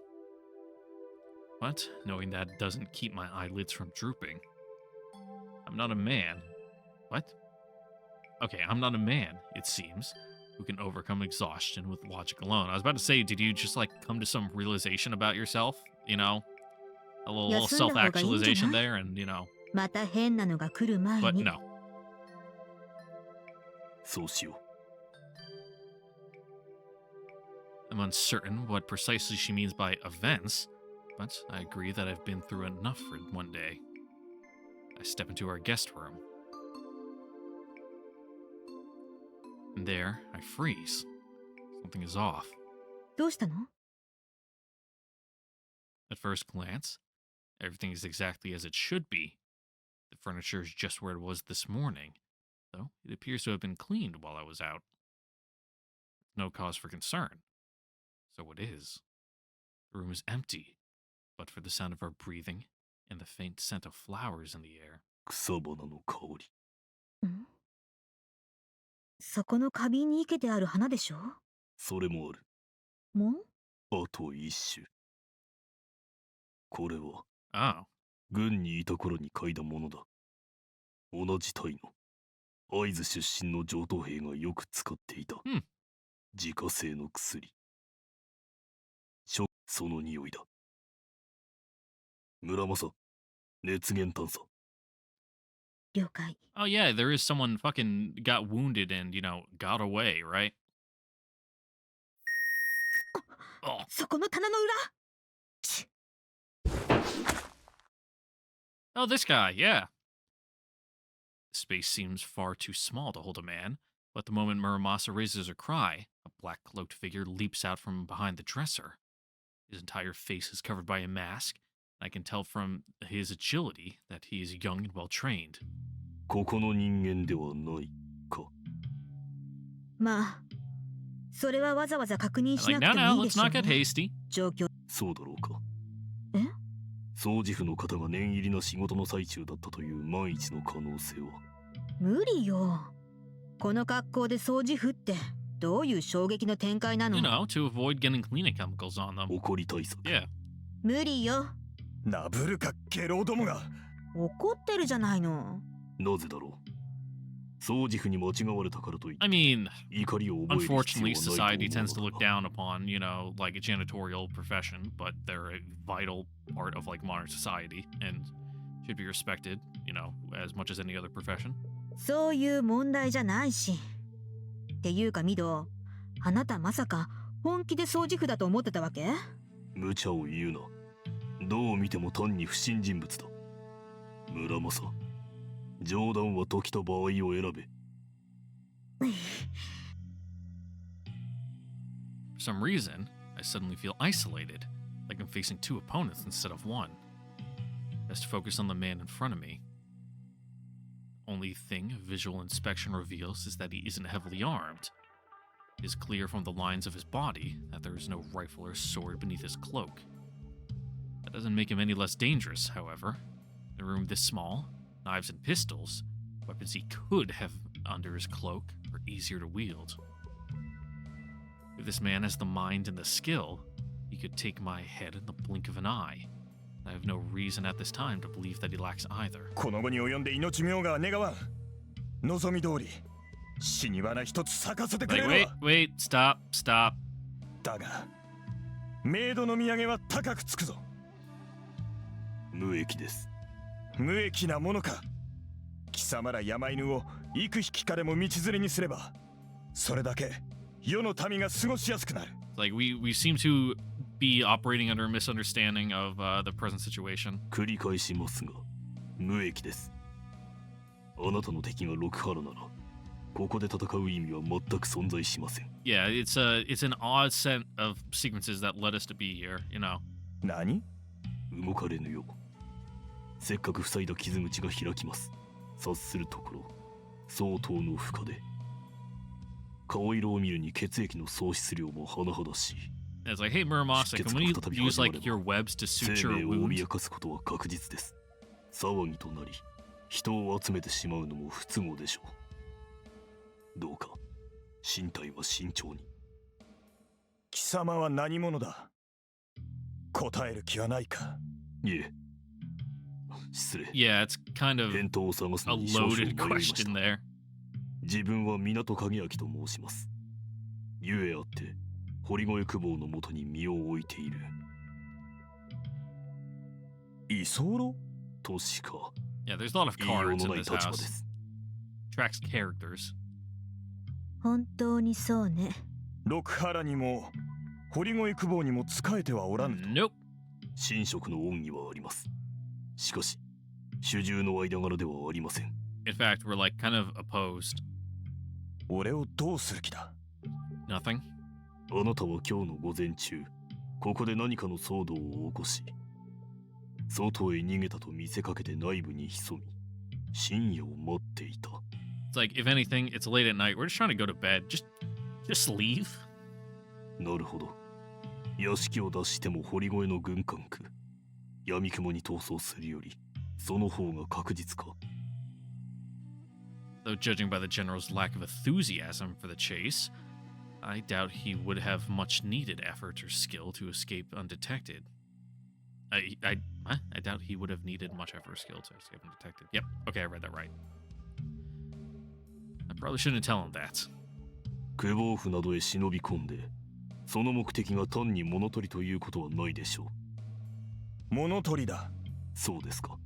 But knowing that doesn't keep my eyelids from drooping. I'm not a man. What? Okay, I'm not a man, it seems, who can overcome exhaustion with logic alone. I was about to say, did you just like come to some realization about yourself? You know? A little self-actualization there, and you know. また変なのが来る前 But に no. そうしよ I'm uncertain what precisely she means by events, but I agree that I've been through enough for one day. I step into our guest room. And there, I freeze. Something is off. どうしたの？ At first glance, everything is exactly as it should be. The furniture is just where it was this morning, though it appears to have been cleaned while I was out. No cause for concern. So it is. The room is empty, but for the sound of our breathing and the faint scent of flowers in the air. う。草花の香り。ん？そこの花瓶に生けてある花でしょ？それもある。もう？あと一種。これは Oh. 軍にいた頃に嗅いだものだ。同じ隊の会津出身の上等兵がよく使っていた。自家製の薬。その匂いだ。村正、熱源探査。了解。 Oh yeah, there is someone fucking got wounded and, you know, got away, right? Oh. そこの棚の裏。 Oh, this guy, yeah. Space seems far too small to hold a man, but the moment Muramasa raises a cry, a black-cloaked figure leaps out from behind the dresser. His entire face is covered by a mask, and I can tell from his agility that he is young and well-trained. ここの人間ではないか。まあ、それはわざわざ確認し Like, な no, くても no, いいで let's しょう not get ね。 hasty. 状況。そうだろうか。え？掃除婦の方が念入りな仕事の最中だったという万一の可能性は。無理よ。この格好で掃除婦ってどういう衝撃の展開なの？ You know, to avoid getting cleaning chemicals on them. 怒り対策。Yeah. 無理よ。なぶるかゲロどもが。怒ってるじゃないの。なぜだろう。掃除婦に間違われたからといって I mean, 怒りを覚える必要は unfortunately, ないと思 society う tends to の look だが down upon, you know, like a janitorial profession, but they're a vital part of like modern society and should be respected, you know, as much as any other profession. そういう問題じゃないし。っていうかミド、あなたまさか本気で掃除婦だと思ってたわけ？無茶を言うな。どう見ても単に不審人物だ。村正、冗談は時と場合を選べ。For some reason, I suddenly feel isolated, like I'm facing two opponents instead of one. Best focus on the man in front of me. Only thing visual inspection reveals is that he isn't heavily armed. It is clear from the lines of his body that there is no rifle or sword beneath his cloak. That doesn't make him any less dangerous, however. In a room this small, knives and pistols, weapons he could have under his cloak, are easier to wield. If this man has the mind and the skill, he could take my head in the blink of an eye. I have no reason at this time to believe that he lacks either. この後に及んで命妙が願わん。望み通り死に花一つ咲かせてくれ Like, るわ。 wait, stop. だがメイドの土産は高くつくぞ。無益です。無益なものか。貴様ら山犬を幾匹かでも道連れにすれば、それだけ世の民が過ごしやすくなる。Like, we seem to be operating under a misunderstanding of the present situation. 繰り返しますが、無益です。あなたの敵が六原なら、ここで戦う意味は全く存在しません。Yeah, it's an odd set of sequences that led us to be here, you know. 何？動かれぬよう。せっかく塞いだ傷口が開きます。察するところ、相当の負荷で。顔色を見るに血液の喪失量も甚だしい。It's like, hey, Muramasa, can we use like your webs to 生 suture a 命を wound? 脅かすことは確実です。騒ぎとなり、人を集めてしまうのも不都合でしょう。どうか、身体は慎重に。貴様は何者だ？答える気はないか？いえ、失礼。 Yeah, it's kind of 返答を探す a のに少々迷い loaded ました。 question there. 自分は港影明と申します。ゆえあって堀越久保のもとに身を置いている。居候？としか Yeah, there's a lot of 言いよう cards の in ない this 立場で house. す。 Tracks characters. 本当にそうね。六原にも堀越久保にも仕えてはおらぬと。 Nope. 神職の恩義はあります。しかし主従の間柄ではありません。 In fact, we're like kind of opposed. 俺をどうする気だ？ Nothing. あなたは今日の午前中ここで何かの騒動を起こし、外へ逃げたと見せかけて内部に潜み、深夜を待っていた。 It's like, if anything, it's late at night. We're just trying to go to bed. Just leave. なるほど。屋敷を脱しても堀越の軍艦区、闇雲に逃走するよりその方が確実か。 Though judging by the general's lack of enthusiasm for the chase, I doubt he would have much needed effort or skill to escape undetected. I doubt he would have needed much effort or skill to escape undetected. Yep, okay, I read that right. I probably shouldn't tell him that. 久保府などへ忍び込んで、その目的が単に物取りということはないでしょう。物取りだ。そうですか。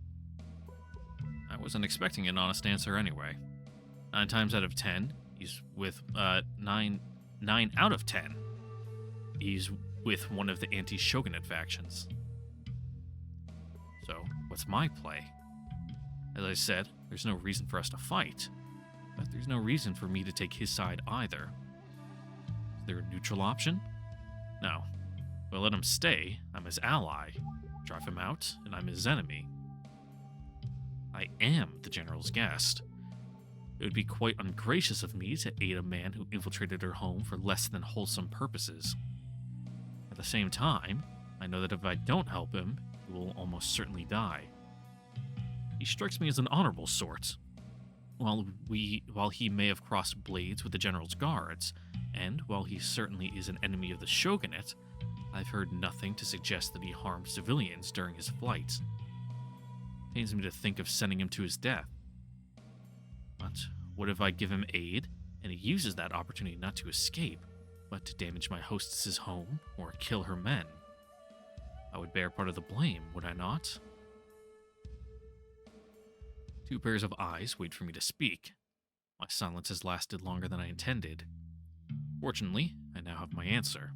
I wasn't expecting an honest answer anyway. 9 times out of 10, he's with, 9 out of 10, he's with one of the anti-shogunate factions. So, what's my play? As I said, there's no reason for us to fight, but there's no reason for me to take his side either. Is there a neutral option? No. We'll let him stay. I'm his ally. Drive him out, and I'm his enemy. I am the general's guest. It would be quite ungracious of me to aid a man who infiltrated her home for less than wholesome purposes. At the same time, I know that if I don't help him, he will almost certainly die. He strikes me as an honorable sort. While he may have crossed blades with the general's guards, and while he certainly is an enemy of the shogunate, I've heard nothing to suggest that he harmed civilians during his flight. It pains me to think of sending him to his death. But what if I give him aid, and he uses that opportunity not to escape, but to damage my hostess's home or kill her men? I would bear part of the blame, would I not? 2 pairs of eyes wait for me to speak. My silence has lasted longer than I intended. Fortunately, I now have my answer.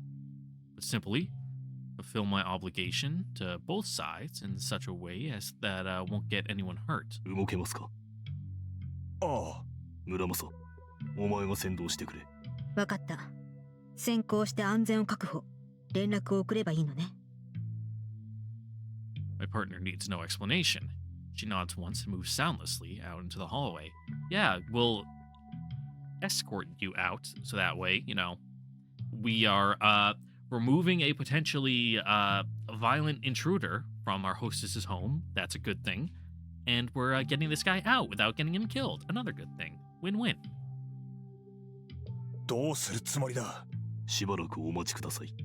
But simply, fulfill my obligation to both sides in such a way as that won't get anyone hurt. 動けますか。ああ、村正、お前が先導してくれ。わかった。先行して安全を確保。連絡を送ればいいのね。My partner needs no explanation. She nods once and moves soundlessly out into the hallway. Yeah, we'll escort you out, so that way, you know, we are removing a potentially violent intruder from our hostess's home. That's a good thing. And we're getting this guy out without getting him killed. Another good thing. Win-win. どうするつもりだ？しばらくお待ちください。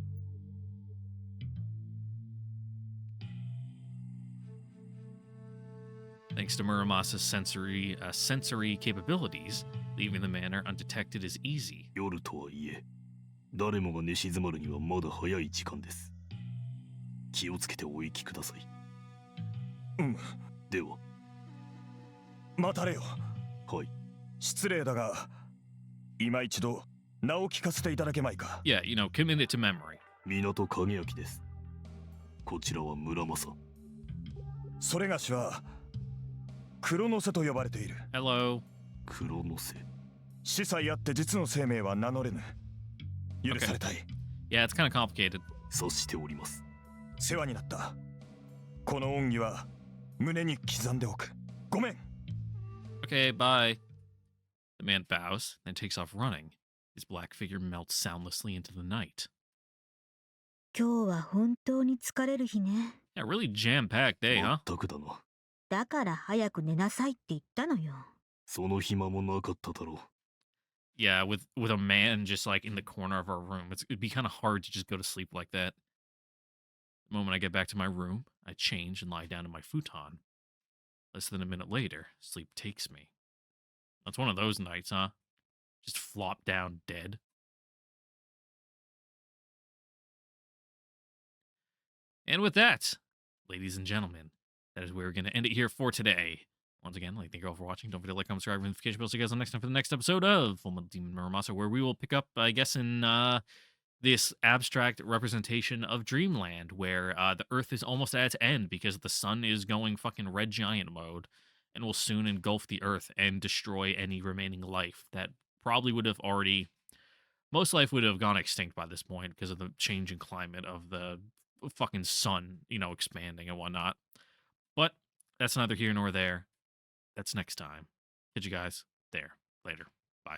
Thanks to Muramasa's sensory capabilities, leaving the manor undetected is easy. 夜とはいえ、誰もが寝静まるにはまだ早い時間です。気をつけてお行きください。うん。では。待たれよ。はい。失礼だが、今一度名を聞かせていただけまいか。Yeah, you know, commit it to memory. 港影明です。こちらは村正。それがしは黒の瀬と呼ばれている。Hello. 黒の瀬。司祭あって実の生命は名乗れぬ。許されたい。Yeah, it's kind of complicated. 察しております。世話になった。この恩義は胸に刻んでおく。ごめん。Okay, bye. The man bows, then takes off running. His black figure melts soundlessly into the night. 今日は本当に疲れる日ね。Yeah, really jam-packed day, huh? 全くだな。だから早く寝なさいって言ったのよ。その暇もなかっただろう。Yeah, with a man just like in the corner of our room, it'd be kind of hard to just go to sleep like that. The moment I get back to my room, I change and lie down in my futon. Less than a minute later, sleep takes me. That's one of those nights, huh? Just flop down dead. And with that, ladies and gentlemen, that is where we're going to end it here for today. Once again, I'd like to thank you all for watching. Don't forget to like, comment, subscribe, and notification bell. See you guys on next time for the next episode of Full Metal Demon Muramasa, where we will pick up, I guess, in this abstract representation of Dreamland, where the Earth is almost at its end because the sun is going fucking red giant mode and will soon engulf the Earth and destroy any remaining life that probably would have already. Most life would have gone extinct by this point because of the changing climate of the fucking sun, expanding and whatnot. But that's neither here nor there. That's next time. Catch you guys there. Later. Bye.